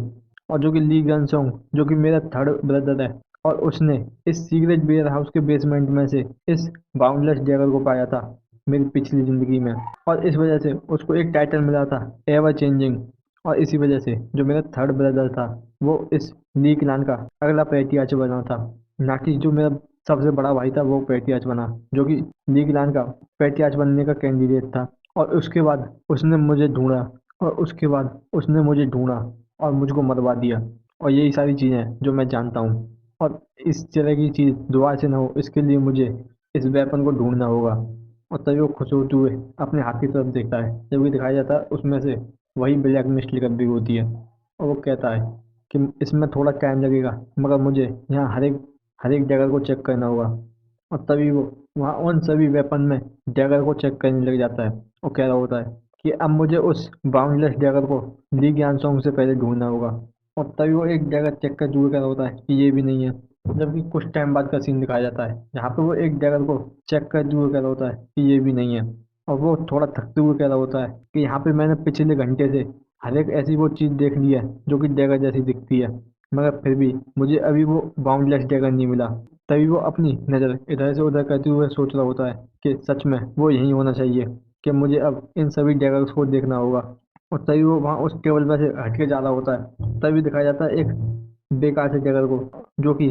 और जो कि ली गन सोंग जो कि मेरा थर्ड ब्रदर है, और उसने इस सीक्रेट वेयर हाउस के बेसमेंट में से इस बाउंडलेस डैगर को पाया था मेरी पिछली जिंदगी में। और इस वजह से उसको एक टाइटल मिला था एवर चेंजिंग। और इसी वजह से जो मेरा थर्ड ब्रदर था वो इस ली क्लान का अगला पैट्रियार्च बना था, ना कि जो मेरा सबसे बड़ा भाई था वो पैट्रियार्च बना, जो कि ली क्लान का पैट्रियार्च बनने का कैंडिडेट था। और उसके बाद उसने मुझे ढूंढा और उसके बाद उसने मुझे ढूंढा और मुझको मरवा दिया। और यही सारी चीज़ें जो मैं जानता हूँ। और इस तरह की चीज़ दोबारा से ना हो इसके लिए मुझे इस वेपन को ढूंढना होगा। और तभी वो खुश होते हुए अपने हाथ की तरफ देखता है, जब भी दिखाया जाता है उसमें से वही ब्लैक मिस्ट लिकत भी होती है। और वो कहता है कि इसमें थोड़ा टाइम लगेगा मगर मुझे यहाँ हर एक जगह को चेक करना होगा। और तभी वो वहाँ उन सभी वेपन में डैगर को चेक करने लग जाता है और कह रहा होता है कि अब मुझे उस बाउंडलेस डैगर को ली ज्ञान सॉन्ग से पहले ढूंढना होगा। और तभी वो एक डैगर चेक करते हुए कह रहा होता है कि ये भी नहीं है। जबकि कुछ टाइम बाद का सीन दिखाया जाता है जहाँ पे वो एक डैगर को चेक करते हुए कह रहा होता है कि ये भी नहीं है। और वो थोड़ा थकते हुए कह रहा होता है कि यहाँ पे मैंने पिछले घंटे से हर एक ऐसी वो चीज़ देख ली है जो कि डैगर जैसी दिखती है, मगर फिर भी मुझे अभी वो बाउंडलेस डैगर नहीं मिला। तभी वो अपनी नज़र इधर से उधर करते हुए सोच रहा होता है कि सच में वो यहीं होना चाहिए, कि मुझे अब इन सभी डैगर्स को देखना होगा। और तभी वो वहाँ उस टेबल पर से हट के जा रहा होता है, तभी दिखाया जाता है एक बेकार से डैगर को जो कि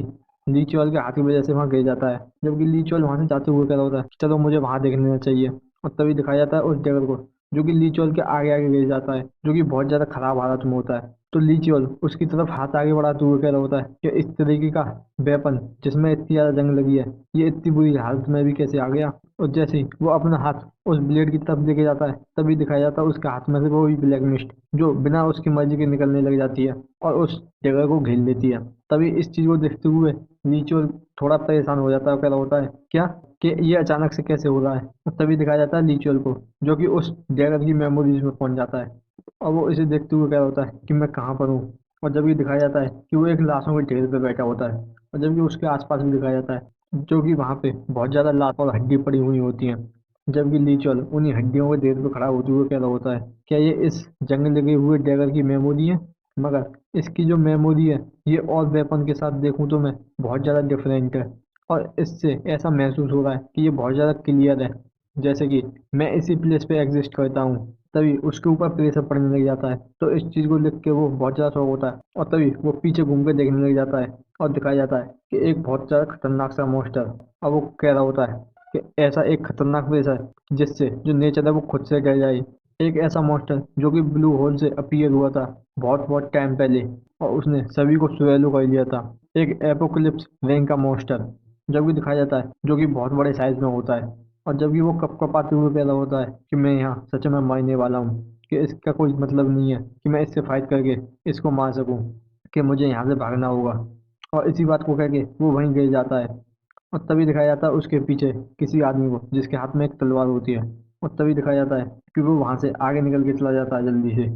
लीचोल के हाथ की वजह से वहाँ गिर जाता है। जबकि लीचोल वहाँ से जाते हुए कह रहा होता है चलो मुझे वहाँ देखने चाहिए। और तभी दिखाया जाता है उस डैगर को जो कि लीचोल के आगे आगे गिर जाता है, जो कि बहुत ज़्यादा खराब हालत में होता है। तो लीचोल उसकी तरफ हाथ आगे बढ़ाते हुए कह रहा होता है कि इस तरीके का वेपन जिसमें इतनी ज़्यादा जंग लगी है ये इतनी बुरी हालत में भी कैसे आ गया। और जैसे ही वो अपना हाथ उस ब्लेड की तरफ लेके जाता है तभी दिखाया जाता है उसके हाथ में से वो भी ब्लैक मिस्ट जो बिना उसकी मर्जी के निकलने लग जाती है और उस जगह को घेर लेती है। तभी इस चीज को देखते हुए नीचो थोड़ा परेशान हो जाता है और कह रहा होता है क्या, कि ये अचानक से कैसे हो रहा है। और तभी दिखाया जाता है लीचुअल को जो कि उस जगह की मेमोरीज में पहुंच जाता है और वो इसे देखते हुए कह रहा होता है कि मैं कहाँ पर हूँ। और जब ये दिखाया जाता है कि वो एक लाशों के ढेर पे बैठा होता है, और जबकि उसके आसपास भी दिखाया जाता है जो कि वहाँ पे बहुत ज्यादा लाश और हड्डी पड़ी हुई होती हैं। जबकि लीचुअल उन्हीं हड्डियों के ढेर पे खड़ा होते हुए कह रहा होता है क्या ये इस जंग लगे हुए डैगर की मेमोरी है, मगर इसकी जो मेमोरी है ये और वेपन के साथ देखूं तो मैं बहुत ज़्यादा डिफरेंट है। और इससे ऐसा महसूस हो रहा है कि ये बहुत ज़्यादा क्लियर है, जैसे कि मैं इसी प्लेस पे एग्जिस्ट करता हूँ। तभी उसके ऊपर प्रेशर पड़ने लग जाता है, तो इस चीज़ को देख के वो बहुत ज़्यादा शौक होता है और तभी वो पीछे घूम के देखने लग जाता है और दिखाया जाता है कि एक बहुत ज़्यादा खतरनाक सा मॉन्स्टर। अब वो कह रहा होता है कि ऐसा एक खतरनाक प्रेशर जिससे जो नेचर है वो खुद से डर जाए। एक ऐसा मॉन्स्टर जो कि ब्लू होल से अपीयर हुआ था बहुत बहुत टाइम पहले और उसने सभी को स्वेलो कर लिया था। एक एपोकलिप्स रैंक का मॉन्स्टर जब भी दिखाया जाता है जो कि बहुत बड़े साइज में होता है। और जब भी वो कप कपाते हुए पैदा होता है कि मैं यहाँ सच में मरने वाला हूँ, कि इसका कोई मतलब नहीं है कि मैं इससे फाइट करके इसको मार सकूँ, कि मुझे यहाँ से भागना होगा। और इसी बात को कह के वो वहीं गिर जाता है। और तभी दिखाया जाता है उसके पीछे किसी आदमी को जिसके हाथ में एक तलवार होती है। और तभी दिखाया जाता है कि वो वहां से आगे निकल के चला जाता है जल्दी से।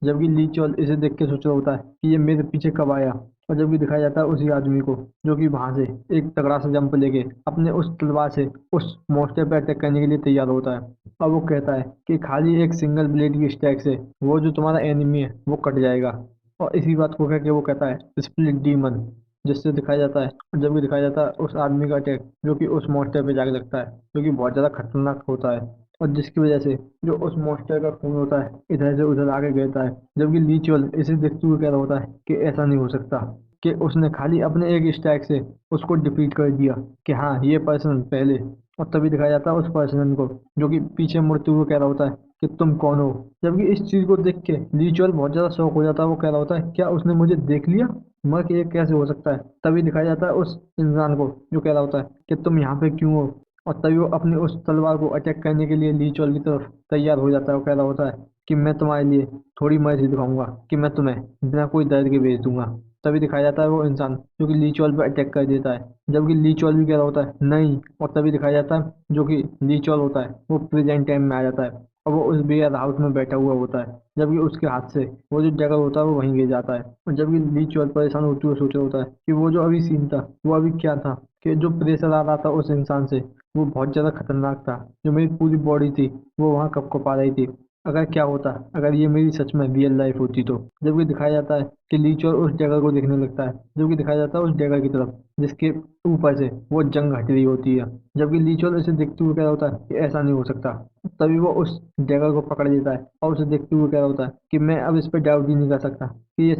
जबकि ली चोल इसे देख के सोच रहा होता है कि ये मेरे पीछे कब आया। और जबकि दिखाया जाता है उसी आदमी को जो कि वहां से एक तगड़ा सा जंप लेके अपने उस तलवार से उस मॉन्स्टर पे अटैक करने के लिए तैयार होता है। और वो कहता है कि खाली एक सिंगल ब्लेड की स्टैक से वो जो तुम्हारा एनिमी है वो कट जाएगा। और इसी बात को कह के वो कहता है स्प्लिट डीमन, जिससे दिखाया जाता है, जब भी दिखाया जाता है उस आदमी का अटैक जो कि उस मॉन्स्टर पे जाके लगता है, जो कि बहुत ज्यादा खतरनाक होता है। और जिसकी वजह से जो उस मॉन्स्टर का खून होता है इधर से उधर आगे गिरता है। जबकि लीचुअल इसे देखते हुए कह रहा होता है कि ऐसा नहीं हो सकता, कि उसने खाली अपने एक स्ट्राइक से उसको डिफीट कर दिया, कि हाँ ये पर्सन पहले। और तभी दिखाया जाता है उस पर्सन को जो कि पीछे मुड़ते हुए कह रहा होता है कि तुम कौन हो। जबकि इस चीज को देख के लीचुअल बहुत ज्यादा शौक हो जाता है। वो कह रहा होता है क्या उसने मुझे देख लिया, मगर कि ये कैसे हो सकता है। तभी दिखाया जाता है उस इंसान को जो कह रहा होता है कि तुम यहाँ पे क्यों हो। और तभी वो अपनी उस तलवार को अटैक करने के लिए लीचोल की तरफ तैयार हो जाता है। वो कह रहा होता है कि मैं तुम्हारे लिए थोड़ी मर्जी दिखाऊंगा, कि मैं तुम्हें बिना कोई दर्द के भेज दूंगा। तभी दिखाया जाता है वो इंसान जो कि लीचोल पे अटैक कर देता है, जबकि लीचोल भी कह रहा होता है नहीं। और तभी दिखाया जाता है जो कि लीचोल होता है वो प्रेजेंट टाइम में आ जाता है, और वो उस बियर हाउस में बैठा हुआ होता है। जबकि उसके हाथ से वो जो जगह होता है वो वहीं गिर जाता है। और जबकि लीचोल परेशान होते हुए सोच रहा होता है कि वो जो अभी सीन था वो अभी क्या था, कि जो प्रेशर आ रहा था उस इंसान से वो बहुत ज़्यादा खतरनाक था। जो मेरी पूरी बॉडी थी वो वहाँ कँप-कँपा रही थी। अगर क्या होता अगर ये मेरी सच में रियल लाइफ होती तो। जबकि दिखाया जाता है कि लीचर उस जगह को देखने लगता है, जबकि दिखाया जाता है उस जगह की तरफ जिसके ऊपर से वो जंग हट रही होती है। जबकि लीचर इसे देखते हुए कह रहा होता है कि ऐसा नहीं हो सकता। तभी वो उस जगह को पकड़ लेता है और उसे देखते हुए कह रहा होता है कि मैं अब इस पर डाउट ही नहीं कर सकता कि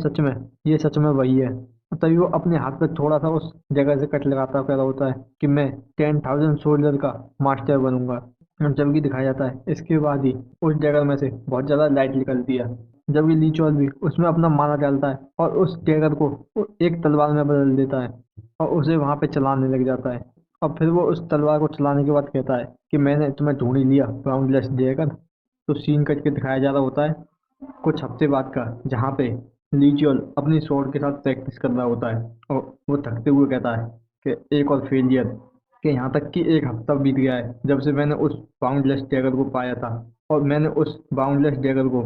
ये सच में वही है। तभी वो अपने हाथ पे थोड़ा सा उस जगह से कट लगाता हुआ कह रहा होता है कि मैं 10,000 सोल्जर का मास्टर बनूंगा। और जबकि दिखाया जाता है इसके बाद ही उस डैगर में से बहुत ज्यादा लाइट निकलती है। जबकि ली चोल भी उसमें अपना माला डालता है और उस डैगर को वो एक तलवार में बदल देता है और उसे वहां पे चलाने लग जाता है। और फिर वो उस तलवार को चलाने के बाद कहता है कि मैंने तुम्हें ढूंढ ही लिया बाउंडलेस डैगर। तो सीन कट के दिखाया जा रहा होता है कुछ हफ्ते बाद का, जहाँ पे लीजियल अपनी स्वॉर्ड के साथ प्रैक्टिस कर रहा होता है। और वो थकते हुए कहता है कि एक और फेलियर, कि यहाँ तक कि एक हफ्ता बीत गया है जब से मैंने उस बाउंडलेस डैगर को पाया था। और मैंने उस बाउंडलेस डैगर को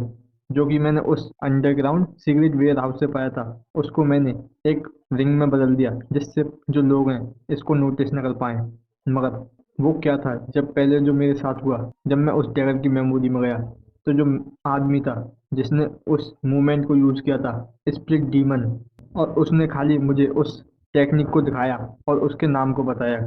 जो कि मैंने उस अंडरग्राउंड सीक्रेट वेयर हाउस से पाया था उसको मैंने एक रिंग में बदल दिया, जिससे जो लोग हैं इसको नोटिस न कर पाए। मगर वो क्या था, जब पहले जो मेरे साथ हुआ, जब मैं उस डैगर की मेमोरी में गया, तो जो आदमी था जिसने उस मूवमेंट को यूज किया था, स्प्लिट डीमन, और उसने खाली मुझे उस टेक्निक को दिखाया और उसके नाम को बताया,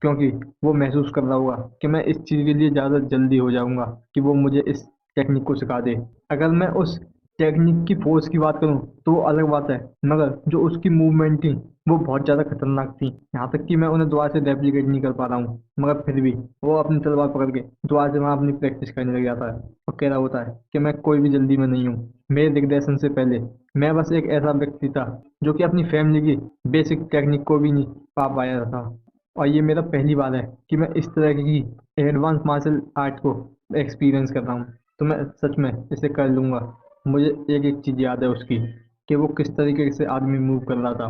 क्योंकि वो महसूस कर रहा होगा कि मैं इस चीज़ के लिए ज़्यादा जल्दी हो जाऊंगा कि वो मुझे इस टेक्निक को सिखा दे। अगर मैं उस टेक्निक की फोर्स की बात करूं तो वो अलग बात है, मगर जो उसकी मूवमेंट थी वो बहुत ज़्यादा खतरनाक थी। यहाँ तक कि मैं उन्हें दोबारा से रेप्लिकेट नहीं कर पा रहा हूँ, मगर फिर भी वो अपनी तलवार पकड़ के दोबारा से वहाँ अपनी प्रैक्टिस करने लग जाता है और कह रहा होता है कि मैं कोई भी जल्दी में नहीं हूँ। मेरे दिग्दर्शन से पहले मैं बस एक ऐसा व्यक्ति था जो कि अपनी फैमिली की बेसिक टेक्निक को भी नहीं पा पाया था। और ये मेरा पहली बार है कि मैं इस तरह की एडवांस मार्शल आर्ट को एक्सपीरियंस कर रहा हूँ, तो मैं सच में इसे कर लूँगा। मुझे एक एक चीज़ याद है उसकी, कि वो किस तरीके से आदमी मूव कर रहा था।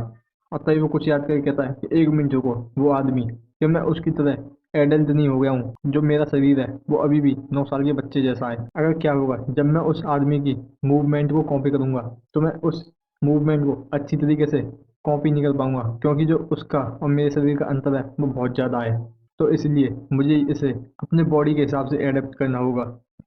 और तभी वो कुछ याद करके कहता है कि एक मिनट रुको, वो आदमी, कि मैं उसकी तरह एडल्ट नहीं हो गया हूँ। जो मेरा शरीर है वो अभी भी 9 साल के बच्चे जैसा है। अगर क्या होगा जब मैं उस आदमी की मूवमेंट को कॉपी करूंगा, तो मैं उस मूवमेंट को अच्छी तरीके से कॉपी नहीं कर पाऊंगा, क्योंकि जो उसका और मेरे शरीर का अंतर है वो बहुत ज़्यादा है। तो इसलिए मुझे इसे अपने बॉडी के हिसाब से एडेप्ट करना होगा,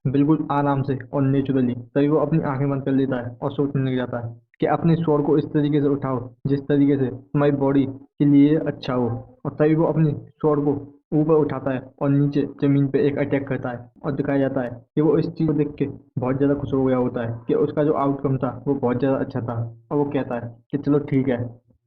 बिल्कुल आराम से और नेचुरली। तभी वो अपनी आंखें बंद कर लेता है और सोचने लग जाता है कि अपने स्वord को इस तरीके से उठाओ जिस तरीके से तुम्हारी बॉडी के लिए अच्छा हो। और तभी वो अपनी स्वord को ऊपर उठाता है और नीचे जमीन पे एक अटैक करता है। और दिखाया जाता है कि वो इस चीज़ को देख के बहुत ज़्यादा खुश हो गया होता है कि उसका जो आउटकम था वो बहुत ज़्यादा अच्छा था। और वो कहता है कि चलो ठीक है,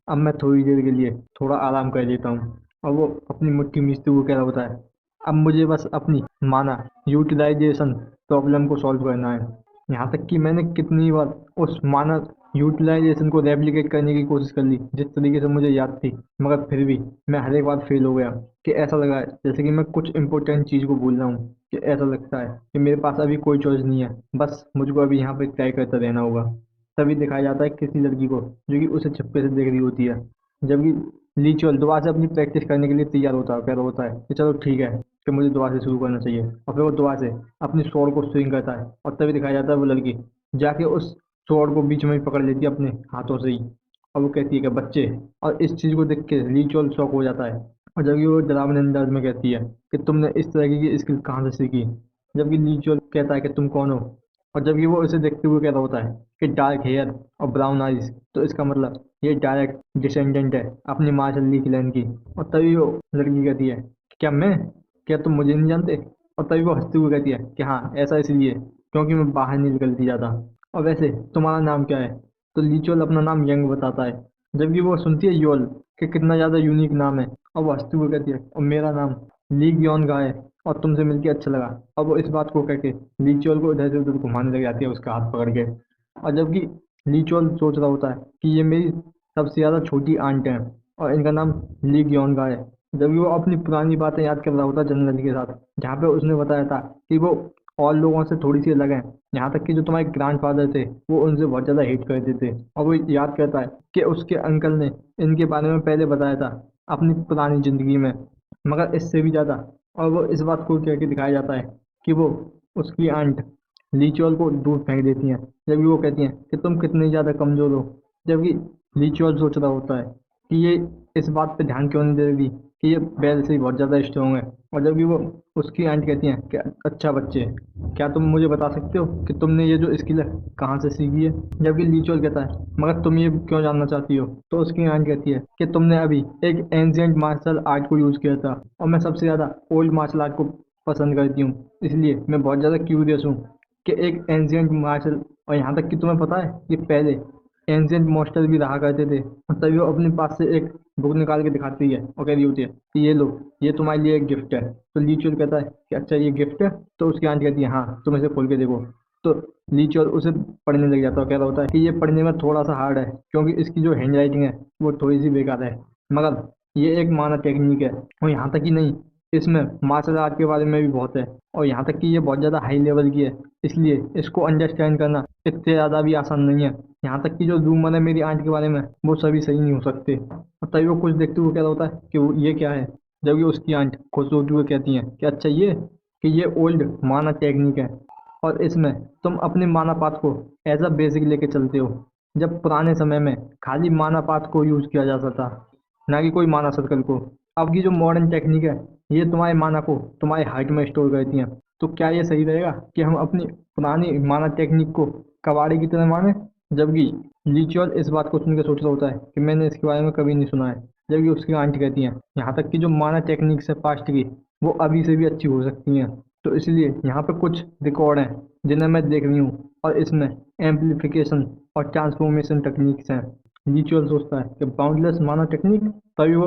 अब मैं थोड़ी देर के लिए थोड़ा आराम कर लेता हूँ। और वो अपनी मुट्ठी मीचते हुए कह रहा होता है अब मुझे बस अपनी माना यूटिलाइजेशन प्रॉब्लम को सॉल्व करना है। यहाँ तक कि मैंने कितनी बार उस माना यूटिलाइजेशन को रेप्लिकेट करने की कोशिश कर ली जिस तरीके से मुझे याद थी, मगर फिर भी मैं हर एक बार फेल हो गया। कि ऐसा लगा है जैसे कि मैं कुछ इंपॉर्टेंट चीज़ को भूल रहा हूँ, कि ऐसा लगता है कि मेरे पास अभी कोई चॉइस नहीं है, बस मुझको अभी यहाँ पे ट्राई करता रहना होगा। तभी दिखाया जाता है किसी लड़की को जो कि उसे चुपके से देख रही होती है। जबकि लीचुअल दोबारा से अपनी प्रैक्टिस करने के लिए तैयार होता है, कह रहा होता है कि चलो ठीक है, कि मुझे दुआ से शुरू करना चाहिए, और फिर वो दुआ से अपनी स्वॉर्ड को स्विंग करता है, और तभी दिखाया जाता है वो लड़की जाके उस स्वॉर्ड को बीच में ही पकड़ लेती है अपने हाथों से ही, और वो कहती है कि बच्चे। और इस चीज़ को देख के ली चोल शौक हो जाता है, और जबकि वो डरावने अंदाज में कहती है कि तुमने इस तरह की स्किल कहाँ से सीखी। जबकि ली चोल कहता है कि तुम कौन हो, और जबकि वो उसे देखते हुए कह रहा होता है कि डार्क हेयर और ब्राउन आइज, तो इसका मतलब ये डायरेक्ट डिसेंडेंट है अपनी मार्शल ली क्लैन की। और तभी वो लड़की कहती है, क्या मैं, क्या तुम मुझे नहीं जानते? और तभी वो हंसते हुए कहती है कि हाँ, ऐसा इसलिए क्योंकि मैं बाहर नहीं निकलती ज़्यादा। और वैसे तुम्हारा नाम क्या है? तो लीचोल अपना नाम यंग बताता है, जबकि वो सुनती है योल कि कितना ज़्यादा यूनिक नाम है, और वो हंसते हुए कहती है और मेरा नाम ली ग्योन का है, और तुमसे मिलके अच्छा लगा। और वो इस बात को कह के लीचोल को इधर से उधर घुमाने लग जाती है उसका हाथ पकड़ के। और जबकि लीचोल सोच रहा होता है कि ये मेरी सबसे ज़्यादा छोटी आंट है, और इनका नाम ली ग्योन का है। जबकि वो अपनी पुरानी बातें याद कर रहा होता है जनरल के साथ, जहाँ पे उसने बताया था कि वो और लोगों से थोड़ी सी अलग है, यहाँ तक कि जो तुम्हारे ग्रैंडफादर थे वो उनसे बहुत ज़्यादा हेट करते थे। और वो याद करता है कि उसके अंकल ने इनके बारे में पहले बताया था अपनी पुरानी ज़िंदगी में, मगर इससे भी ज़्यादा। और वो इस बात को कह के दिखाया जाता है कि वो उसकी आंट लीचोल को दूर फेंक देती हैं, जबकि वो कहती हैं कि तुम कितने ज़्यादा कमज़ोर हो। जबकि लीचोल सोच रहा होता है कि ये इस बात पे ध्यान क्यों नहीं दे रही कि ये बैल से ही बहुत ज़्यादा स्ट्रॉन्ग है। और जबकि वो उसकी आंट कहती हैं कि अच्छा बच्चे, क्या तुम मुझे बता सकते हो कि तुमने ये जो स्किल है कहाँ से सीखी है? जबकि लीचोल कहता है मगर तुम ये क्यों जानना चाहती हो? तो उसकी आंट कहती है कि तुमने अभी एक एंशियंट मार्शल आर्ट को यूज़ किया था, और मैं सबसे ज़्यादा ओल्ड मार्शल आर्ट को पसंद करती हूँ, इसलिए मैं बहुत ज़्यादा क्यूरियस हूँ कि एक एंशियंट मार्शल। और यहाँ तक कि तुम्हें पता है कि पहले एंशियंट मास्टर भी रहा करते थे। और तभी वो अपने पास से एक बुक निकाल के दिखाती है और कह रही होती है कि ये लो, ये तुम्हारे लिए एक गिफ्ट है। तो लीचुअल कहता है कि अच्छा ये गिफ्ट है? तो उसकी आंटी कहती है हाँ, तुम इसे खोल के देखो। तो लीचुअल उसे पढ़ने लग जाता है और कह रहा होता है कि ये पढ़ने में थोड़ा सा हार्ड है, क्योंकि इसकी जो हैंड राइटिंग है वो थोड़ी सी बेकार है, मगर ये एक माना टेक्निक है। और यहाँ तक कि नहीं, इसमें मार्शल आर्ट के बारे में भी बहुत है, और यहाँ तक कि ये बहुत ज़्यादा हाई लेवल की है, इसलिए इसको अंडरस्टैंड करना इतने ज़्यादा भी आसान नहीं है। यहाँ तक कि जो रूमर है मेरी आंट के बारे में वो सभी सही नहीं हो सकते। और तभी वो कुछ देखते हुए कह रहा होता है कि वो ये क्या है? जबकि उसकी आंट खुश होते हुए कहती हैं कि अच्छा ये, कि ये ओल्ड माना टेक्निक है, और इसमें तुम अपने माना पाथ को एज अ बेसिक लेके चलते हो, जब पुराने समय में खाली माना पाथ को यूज किया जाता था, ना कि कोई माना सर्कल को। अब की जो मॉडर्न टेक्निक है ये तुम्हारे माना को तुम्हारे हार्ट में स्टोर करती हैं। तो क्या ये सही रहेगा कि हम अपनी पुरानी माना टेक्निक को कबाड़ी की तरह माने? जबकि लिचुअल इस बात को सुन के सोच रहा होता है कि मैंने इसके बारे में कभी नहीं सुना है। जबकि उसकी आंटी कहती हैं यहाँ तक कि जो माना टेक्निक से पास्ट की वो अभी से भी अच्छी हो सकती हैं। तो इसलिए यहाँ पे कुछ रिकॉर्ड हैं जिन्हें मैं देख रही हूँ, और इसमें एम्पलीफिकेशन और ट्रांसफॉर्मेशन टेक्निक्स हैं। रिचुअल सोचता है कि बाउंडलेस माना टेक्निक। तभी वो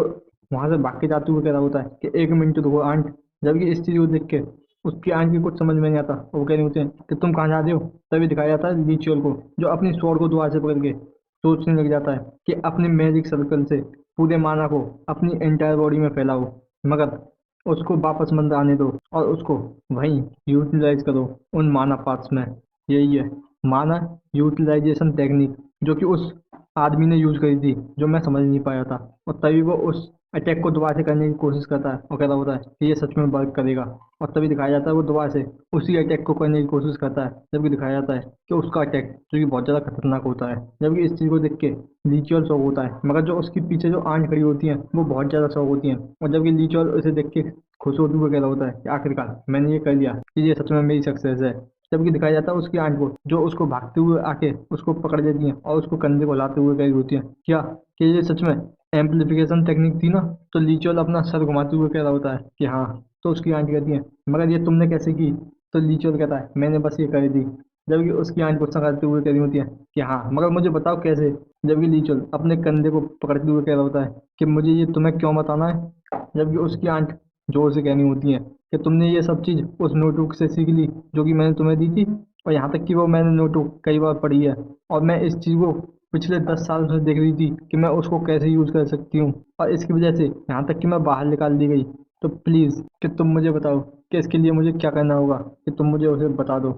वहां से भाग के जाते हुए कह रहा होता है कि एक मिनट रुको आंट। जबकि इस चीज को देख के उसकी आंट की कुछ समझ में नहीं आता, और वो कह रहे होते हैं कि तुम कहाँ जा रहे हो? तभी दिखाया जाता है रिचुअल को, जो अपनी स्वord को दोबारा से पकड़ के सोचने लग जाता है कि अपने मैजिक सर्कल से पूरे माना को अपनी एंटायर बॉडी में फैलाओ, मगर उसको वापस मंदिर आने दो, और उसको वहीं यूटिलाइज करो उन माना पार्ट्स में। यही है माना यूटिलाइजेशन टेक्निक, जो कि उस आदमी ने यूज करी थी जो मैं समझ नहीं पाया था। और तभी वो उस अटैक को दोबारा से करने की कोशिश करता है और कहता होता है कि ये सच में वर्क करेगा। और तभी दिखाया जाता है वो दोबारा से उसी अटैक को करने की कोशिश करता है, जबकि दिखाया जाता है कि उसका अटैक जो कि बहुत ज़्यादा खतरनाक होता है। जबकि इस चीज़ को देख के लीचुअल शॉक होता है, मगर जो उसके पीछे जो आंट खड़ी होती हैं वो बहुत ज़्यादा शॉक होती हैं। और जबकि लीचुअल उसे देख के खुश होते हुए कह रहा होता है कि आखिरकार मैंने ये कर लिया, कि ये सच में मेरी सक्सेस है। जबकि दिखाया जाता है उसकी आंट को, जो उसको भागते हुए आके उसको पकड़ लेती हैं और उसको कंधे को हिलाते हुए कह रही होती हैं क्या, कि ये सच में एम्पलीफिकेशन टेक्निक थी ना? तो लीचुअल अपना सर घुमाते हुए कह रहा होता है कि हाँ। तो उसकी आंटी कहती है मगर ये तुमने कैसे की? तो लीचुअल कहता है मैंने बस ये करी थी। जबकि उसकी आंटी गुस्सा करते हुए कह रही होती है कि हाँ, मगर मुझे बताओ कैसे? जबकि लीचुअल अपने कंधे को पकड़ते हुए कह रहा होता है कि मुझे ये तुम्हें क्यों बताना है? जबकि उसकी आंट जोर से कहनी होती है कि तुमने ये सब चीज़ उस नोटबुक से सीख ली जो कि मैंने तुम्हें दी थी, और यहाँ तक कि वो मैंने नोटबुक कई बार पढ़ी है, और मैं इस चीज़ को पिछले 10 साल से देख रही थी कि मैं उसको कैसे यूज़ कर सकती हूँ, और इसकी वजह से यहाँ तक कि मैं बाहर निकाल दी गई। तो प्लीज़ कि तुम मुझे बताओ कि इसके लिए मुझे क्या करना होगा, कि तुम मुझे उसे बता दो।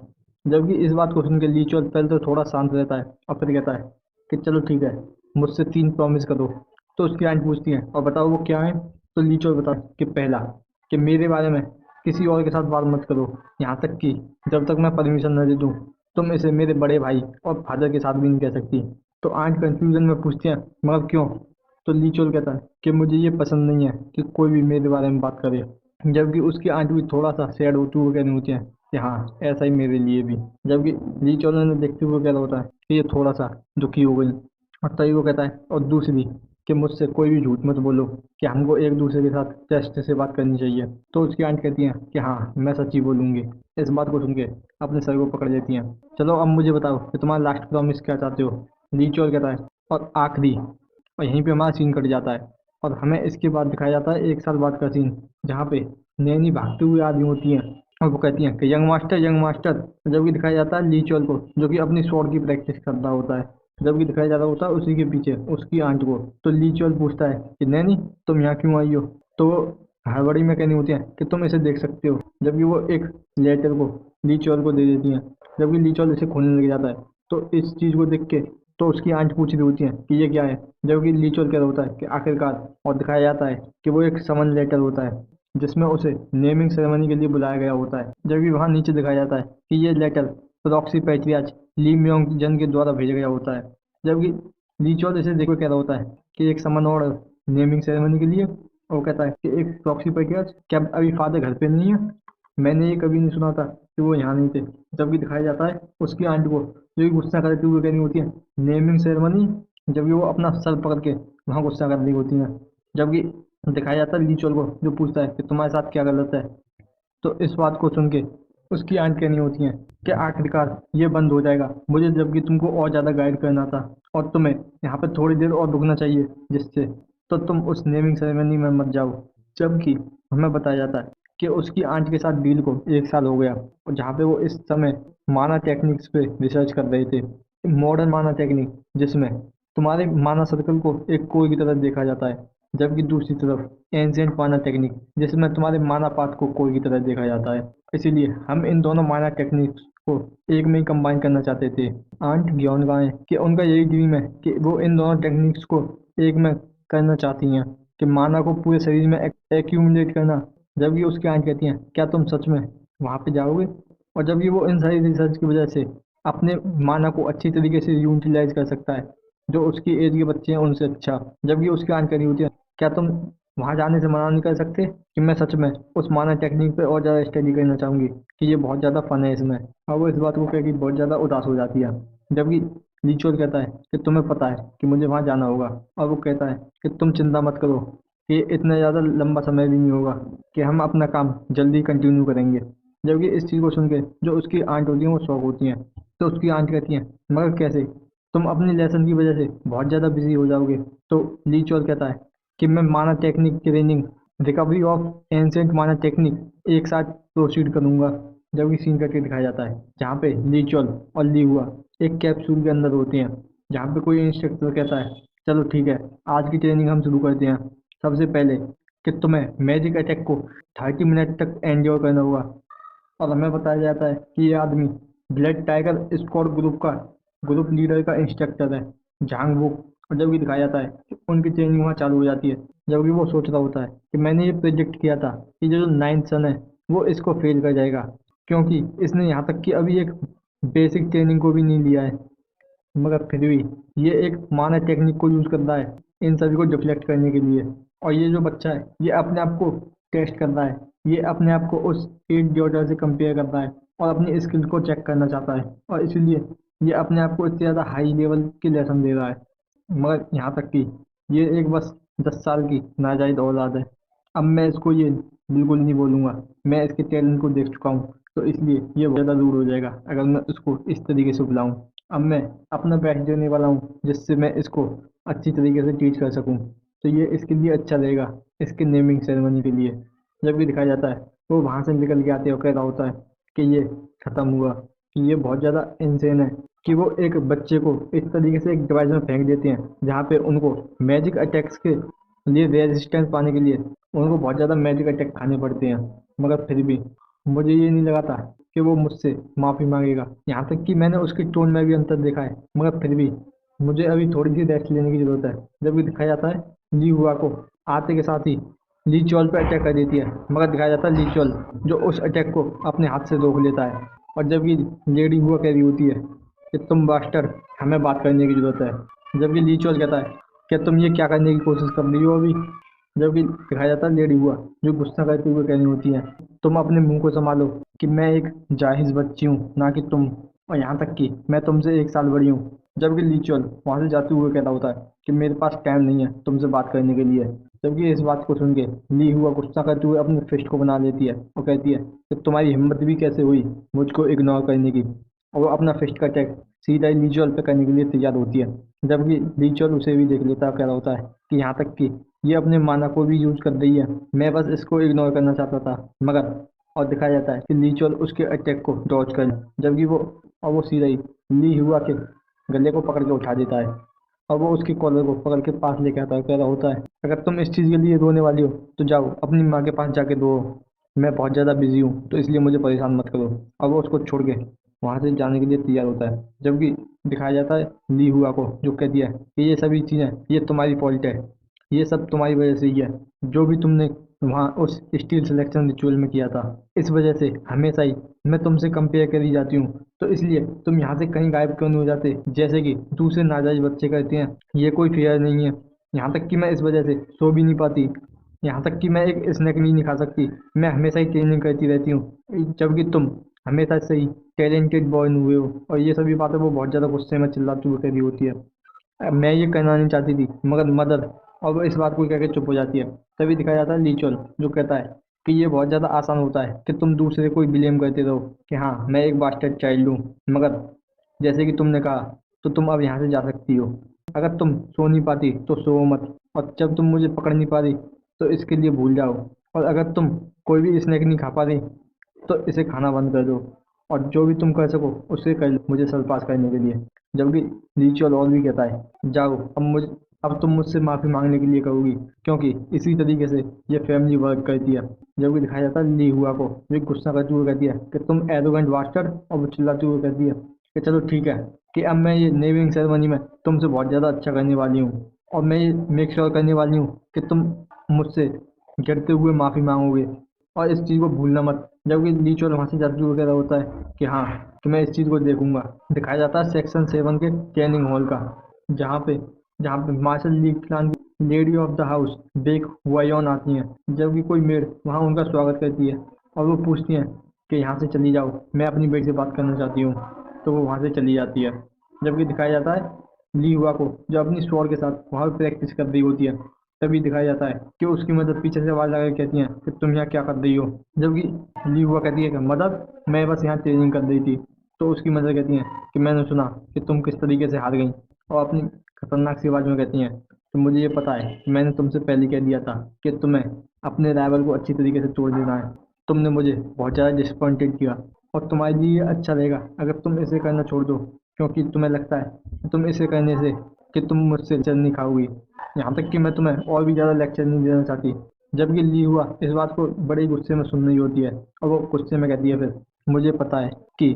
जबकि इस बात को सुन के लीचुअल पहले तो थोड़ा शांत रहता है, और फिर कहता है कि चलो ठीक है, मुझसे 3 प्रॉमिस करो। तो उसकी आंट पूछती है और बताओ वो क्या है? तो लीचुअल बताओ कि पहला, कि मेरे बारे में किसी और के साथ बात मत करो, यहाँ तक कि जब तक मैं परमिशन न दे दूँ तुम इसे मेरे बड़े भाई और फादर के साथ भी नहीं कह सकती। तो आंट कंफ्यूजन में पूछती हैं, मगर क्यों? तो लीचोल कहता है कि मुझे ये पसंद नहीं है कि कोई भी मेरे बारे में बात करे। जबकि उसकी आंट भी थोड़ा सा सैड होती हुए कह रही होती है कि हाँ, ऐसा ही मेरे लिए भी। जबकि लीचोल ने देखते हुए कह रहा होता है कि ये थोड़ा सा दुखी हो गई। और तभी वो कहता है, और दूसरी, कि मुझसे कोई भी झूठ मत बोलो कि हमको एक दूसरे के साथ टेस्ट से बात करनी चाहिए। तो उसकी आंट कहती है कि हाँ, मैं सच ही बोलूंगी। इस बात को सुन के अपने सर को पकड़ लेती हैं। चलो अब मुझे बताओ कि तुम्हारा लास्ट प्रॉमिस क्या चाहते हो? लीचोल कहता है, और आखिरी। और यहीं पे हमारा सीन कट जाता है और हमें इसके बाद दिखाया जाता है 1 साल बाद का सीन, जहाँ पे नैनी भागते हुए आ रही होती हैं और वो कहती हैं कि यंग मास्टर। जबकि दिखाया जाता है लीचोल को, जो कि अपनी स्वॉर्ड की प्रैक्टिस कर रहा होता है। जबकि दिखाया जा रहा होता है उसी के पीछे उसकी आंट को। तो लीचोल पूछता है कि नैनी, तुम यहाँ क्यों आई हो? तो वो हड़बड़ी में कहनी होती है कि तुम इसे देख सकते हो। जबकि वो एक लेटर को लीचोल को दे देती हैं। जबकि लीचोल इसे खोलने लग जाता है। तो इस चीज़ को देख के तो उसकी आंट पूछ रही होती है कि ये क्या है। जबकि लीचोल कह रहा होता है कि आखिरकार, और दिखाया जाता है कि वो एक समन लेटर होता है जिसमें उसे नेमिंग सेरेमनी के लिए बुलाया गया होता है। जबकि वहाँ नीचे दिखाया जाता है कि ये लेटर प्रॉक्सी पैट्रियार्च ली म्योंग जन के द्वारा भेजा गया होता है। जबकि लीचोल इसे देखो कह रहा होता है कि एक समन और नेमिंग सेरेमनी के लिए। और वो कहता है कि एक प्रॉक्सी पैट्रियार्च, क्या अभी फादर घर पे नहीं है? मैंने ये कभी नहीं सुना था कि वो यहाँ नहीं थे। जबकि दिखाया जाता है उसकी आंट को, जो कि गुस्सा करते हुए कह रही होती है, नेमिंग सेरेमनी। जबकि वो अपना सर पकड़ के वहाँ गुस्सा कर रही होती हैं। जबकि दिखाया जाता है लीचोल को, जो पूछता है कि तुम्हारे साथ क्या गलत है। तो इस बात को सुन के उसकी आंट कहनी होती हैं कि आखिरकार ये बंद हो जाएगा मुझे, जबकि तुमको और ज़्यादा गाइड करना था और तुम्हें यहाँ पे थोड़ी देर और रुकना चाहिए, जिससे तो तुम उस नेमिंग सेरेमनी में मत जाओ। जबकि हमें बताया जाता है कि उसकी आंट के साथ डील को 1 साल हो गया, और जहाँ पे वो इस समय माना टेक्निक्स पे रिसर्च कर रहे थे। मॉडर्न माना टेक्निक, जिसमें तुम्हारे माना सर्कल को एक कोई की तरह देखा जाता है। जबकि दूसरी तरफ एंशियंट माना टेक्निक, जिसमें तुम्हारे माना पाथ को कोई की तरह देखा जाता है। इसीलिए हम इन दोनों माना टेक्निक्स को एक में ही कंबाइन करना चाहते थे। आंट ग्योन गाएं कि उनका यही ड्रीम है कि वो इन दोनों टेक्निक्स को एक में करना चाहती हैं, कि माना को पूरे शरीर में एक्यूमुलेट करना। जबकि उसकी आंट कहती हैं, क्या तुम सच में वहाँ पे जाओगे? और जबकि वो इन सारी रिसर्च की वजह से अपने माना को अच्छी तरीके से यूटिलाइज कर सकता है, जो उसकी एज के बच्चे हैं उनसे अच्छा। जबकि उसकी आंट करी होती है, क्या तुम वहाँ जाने से मना नहीं कर सकते कि मैं सच में उस माना टेक्निक पे और ज़्यादा स्टडी करना चाहूँगी, कि ये बहुत ज़्यादा फन है इसमें। और वो इस बात को कह के बहुत ज़्यादा उदास हो जाती है। जबकि रिचुअल कहता है कि तुम्हें पता है कि मुझे वहाँ जाना होगा। और वो कहता है कि तुम चिंता मत करो, कि इतना ज़्यादा लंबा समय भी नहीं होगा, कि हम अपना काम जल्दी कंटिन्यू करेंगे। जबकि इस चीज़ को सुन के जो उसकी आंट होती है वो शौक होती हैं। तो उसकी आंट कहती हैं, मगर कैसे? तुम अपनी लेसन की वजह से बहुत ज़्यादा बिजी हो जाओगे। तो ली चोल कहता है कि मैं माना technique training, recovery of ancient माना टेक्निक एक साथ प्रोसीड करूंगा। जबकि सीन करके दिखाया जाता है जहाँ पे ली चोल और ली हुआ एक कैप्सूल के अंदर होते हैं, जहाँ पे कोई इंस्ट्रक्टर कहता है, चलो ठीक है, आज की ट्रेनिंग हम शुरू करते हैं। सबसे पहले कि तुम्हें मैजिक अटैक को 30 मिनट तक एंड्योर करना होगा। और हमें बताया जाता है कि ये आदमी ब्लड टाइगर स्क्वाड ग्रुप का ग्रुप लीडर का इंस्ट्रक्टर है, झांग वुक। और जबकि दिखाया जाता है कि उनकी ट्रेनिंग वहाँ चालू हो जाती है। जबकि वो सोच रहा होता है कि मैंने ये प्रेडिक्ट किया था कि जो 9th सन है वो इसको फेल कर जाएगा, क्योंकि इसने यहाँ तक कि अभी एक बेसिक ट्रेनिंग को भी नहीं लिया है। मगर फिर भी ये एक माना टेक्निक को यूज करता है इन सभी को डिफ्लेक्ट करने के लिए। और ये जो बच्चा है ये अपने आप को टेस्ट करता है, ये अपने आप को उस एट डॉटर से कंपेयर करता है और अपनी स्किल को चेक करना चाहता है। और इसीलिए ये अपने आप को इतने ज़्यादा हाई लेवल की लेसन दे रहा है। मगर यहाँ तक कि ये एक बस 10 साल की नाजायज औलाद है। अब मैं इसको ये बिल्कुल नहीं बोलूँगा, मैं इसके टैलेंट को देख चुका हूँ। तो इसलिए ये बहुत ज़्यादा दूर हो जाएगा अगर मैं इसको इस तरीके से बुलाऊँ। अब मैं अपना बेस्ट देने वाला हूँ, जिससे मैं इसको अच्छी तरीके से टीच कर सकूँ। तो ये इसके लिए अच्छा रहेगा, इसके नेमिंग सेरेमनी के लिए। जब भी दिखाया जाता है वो वहाँ से निकल के आते और कह रहा होता है कि ये ख़त्म हुआ, कि ये बहुत ज़्यादा इंसेन है, कि वो एक बच्चे को इस तरीके से एक डिवाइस में फेंक देते हैं जहाँ पे उनको मैजिक अटैक्स के लिए रेजिस्टेंस पाने के लिए उनको बहुत ज़्यादा मैजिक अटैक खाने पड़ते हैं। मगर फिर भी मुझे ये नहीं लगा था कि वो मुझसे माफ़ी मांगेगा। यहाँ तक कि मैंने उसके टोन में भी अंतर देखा है, मगर फिर भी मुझे अभी थोड़ी सी रेस्ट लेने की ज़रूरत है। जब भी दिखाया जाता है ली हुआ को आते के साथ ही लीचोल पे अटैक कर देती है, मगर दिखाया जाता है लीचोल जो उस अटैक को अपने हाथ से रोक लेता है। और जबकि लेडी हुआ कह रही होती है कि तुम बास्टर, हमें बात करने की जरूरत है, जबकि लीचोल कहता है कि तुम ये क्या करने की कोशिश कर रही हो अभी। जबकि दिखाया जाता है लेडी हुआ जो गुस्सा करते हुए कह रही होती है, तुम अपने मुंह को संभालो कि मैं एक जाहिज बच्ची हूँ ना कि तुम, और यहाँ तक कि मैं तुमसे 1 साल बड़ी हूँ। जबकि लीचुअल वहां से जाते हुए कहता होता है कि मेरे पास टाइम नहीं है तुमसे बात करने के लिए। जबकि इस बात को सुन के ली हुआ गुस्सा करते हुए अपने फिस्ट को बना लेती है और कहती है कि तुम्हारी हिम्मत भी कैसे हुई मुझको इग्नोर करने की। और वो अपना फिस्ट का अटैक सीधा ही लीचुअल पे करने के लिए तैयार होती है। जबकि लीचुअल उसे भी देख लेता है और कह रहा होता है कि यहाँ तक कि ये अपने माना को भी यूज कर रही है, मैं बस इसको इग्नोर करना चाहता था मगर। और दिखाया जाता है कि लीचुअल उसके अटैक को डॉज कर, जबकि वो सीधा ही ली हुआ के गले को पकड़ के उठा देता है और वो उसकी कॉलर को पकड़ के पास लेके आता है। कह रहा होता है अगर तुम इस चीज़ के लिए रोने वाली हो तो जाओ अपनी माँ के पास जाके रो, मैं बहुत ज़्यादा बिजी हूँ तो इसलिए मुझे परेशान मत करो। और वो उसको छोड़ के वहाँ से जाने के लिए तैयार होता है। जबकि दिखाया जाता है ली हुआ को जो कहती है कि ये सभी चीज़ें ये तुम्हारी फॉल्ट है, ये सब तुम्हारी वजह से ही है, जो भी तुमने वहाँ उस स्टील सिलेक्शन रिचुअल में किया था इस वजह से हमेशा ही मैं तुमसे कंपेयर करी जाती हूँ। तो इसलिए तुम यहाँ से कहीं गायब क्यों नहीं हो जाते जैसे कि दूसरे नाजायज बच्चे करते हैं। ये कोई फेयर नहीं है। यहाँ तक कि मैं इस वजह से सो भी नहीं पाती, यहाँ तक कि मैं एक स्नैक भी नहीं खा सकती, मैं हमेशा ही ट्रेनिंग करती रहती हूँ। जबकि तुम हमेशा से ही टैलेंटेड बॉय हुए हो। और ये सभी बातें वो बहुत ज़्यादा गुस्से में चिल्लाती हुई कह रही होती है। मैं ये करना नहीं चाहती थी मगर मदर, और वो इस बात को कह के चुप हो जाती है। तभी दिखाया जाता है लीचुअल जो कहता है कि ये बहुत ज़्यादा आसान होता है कि तुम दूसरे को ब्लेम करते रहो कि हाँ मैं एक बास्टर्ड चाइल्ड हूँ, मगर जैसे कि तुमने कहा तो तुम अब यहाँ से जा सकती हो। अगर तुम सो नहीं पाती तो सो मत, और जब तुम मुझे पकड़ नहीं पा रही तो इसके लिए भूल जाओ। और अगर तुम कोई भी स्नैक नहीं खा पा रही तो इसे खाना बंद कर दो, और जो भी तुम कर सको उसे कर लो मुझे सरपास करने के लिए। जबकि रिचुअल और भी कहता है जाओ अब तुम मुझसे माफ़ी मांगने के लिए कहोगी, क्योंकि इसी तरीके से ये फैमिली वर्क करती है। जबकि दिखाया जाता है ली हुआ को भी गुस्सा करते हुए कहती है कि तुम एरोगेंट बास्टर्ड, और वो चिल्लाते हुए कहती है कि चलो ठीक है कि अब मैं ये नेमिंग सेरेमनी में तुमसे बहुत ज़्यादा अच्छा करने वाली हूँ, और मैं ये मेक श्योर करने वाली हूँ कि तुम मुझसे गिरते हुए माफ़ी मांगोगे और इस चीज़ को भूलना मत। जबकि लीचुअल वहाँ से जादू वगैरह होता है कि हाँ कि मैं इस चीज़ को देखूंगा। दिखाया जाता है सेक्शन 7 के ट्रेनिंग हॉल का, जहाँ पे जहाँ पे मार्शल ली क्लान की lady of the house Baek Huayan आती हैं। जबकि कोई मेड वहाँ उनका स्वागत करती है और वो पूछती हैं कि यहाँ से चली जाओ, मैं अपनी बेटी से बात करना चाहती हूँ। तो वो वहाँ से चली जाती है। जबकि दिखाया जाता है ली हुआ को जो अपनी स्वॉर्ड के साथ वहाँ प्रैक्टिस कर रही होती है। तभी दिखाया जाता है कि उसकी मदद पीछे से आवाज़ आकर कहती हैं कि तुम यहाँ क्या कर रही हो। जबकि ली हुआ कहती है कि मदद, मैं बस यहाँ ट्रेनिंग कर रही थी। तो उसकी मदद कहती हैं कि मैंने सुना कि तुम किस तरीके से हार गई, और अपनी खतरनाक सी आवाज़ में कहती हैं तो मुझे ये पता है कि मैंने तुमसे पहले कह दिया था कि तुम्हें अपने राइवल को अच्छी तरीके से तोड़ देना है। तुमने मुझे बहुत ज़्यादा डिसअपॉइंटेड किया, और तुम्हारे लिए ये अच्छा रहेगा अगर तुम इसे करना छोड़ दो, क्योंकि तुम्हें लगता है कि तुम इसे करने से कि तुम मुझसे लेक्चर नहीं खाओगी। यहाँ तक कि मैं तुम्हें और भी ज़्यादा लेक्चर नहीं देना चाहती। जबकि ली हुआ इस बात को बड़े गुस्से में सुन रही होती है, और वो गुस्से में कहती है फिर मुझे पता है कि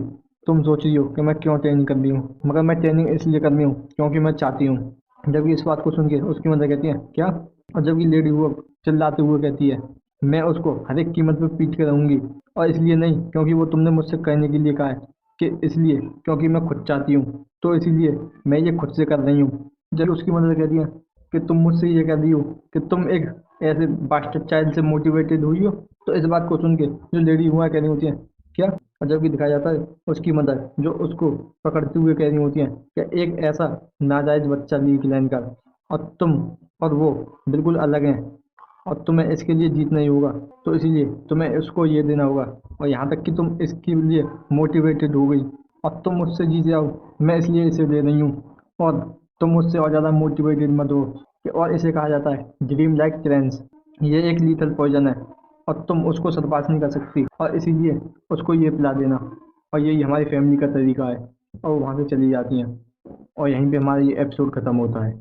तुम सोच रही हो कि मैं क्यों ट्रेनिंग कर रही हूँ, मगर मैं ट्रेनिंग इसलिए कर रही हूँ क्योंकि मैं चाहती हूँ। जबकि इस बात को सुन के उसकी मदर कहती है क्या, और जबकि लेडी हुआ चिल्लाते हुए कहती है मैं उसको हर एक कीमत पर पीट के रहूंगी, और इसलिए नहीं क्योंकि वो तुमने मुझसे करने के लिए कहा है, कि इसलिए क्योंकि मैं खुद चाहती हूँ तो इसीलिए मैं ये खुद से कर रही हूँ। जब उसकी मदद कहती है कि तुम मुझसे ये कह रही हो कि तुम एक ऐसे बास्टर्ड चाइल्ड से मोटिवेटेड हुई हो। तो इस बात को सुन के जो लेडी हुआ कह रही होती है क्या, और जबकि दिखाया जाता है उसकी मदर जो उसको पकड़ते हुए कह रही होती है कि एक ऐसा नाजायज बच्चा ली क्लैन का, और तुम और वो बिल्कुल अलग हैं, और तुम्हें इसके लिए जीतना ही होगा। तो इसीलिए तुम्हें इसको ये देना होगा, और यहाँ तक कि तुम इसके लिए मोटिवेटेड हो गई और तुम मुझसे जीत जाओ, मैं इसलिए इसे दे रही हूँ। और तुम मुझसे और ज़्यादा मोटिवेटेड मत हो। और इसे कहा जाता है ड्रीम लाइक ट्रेंस। ये एक लीथल पॉइजन है और तुम उसको सरपास नहीं कर सकती, और इसीलिए उसको ये पिला देना। और यही हमारी फैमिली का तरीका है। और वहाँ से चली जाती हैं, और यहीं पे हमारा ये एपिसोड ख़त्म होता है।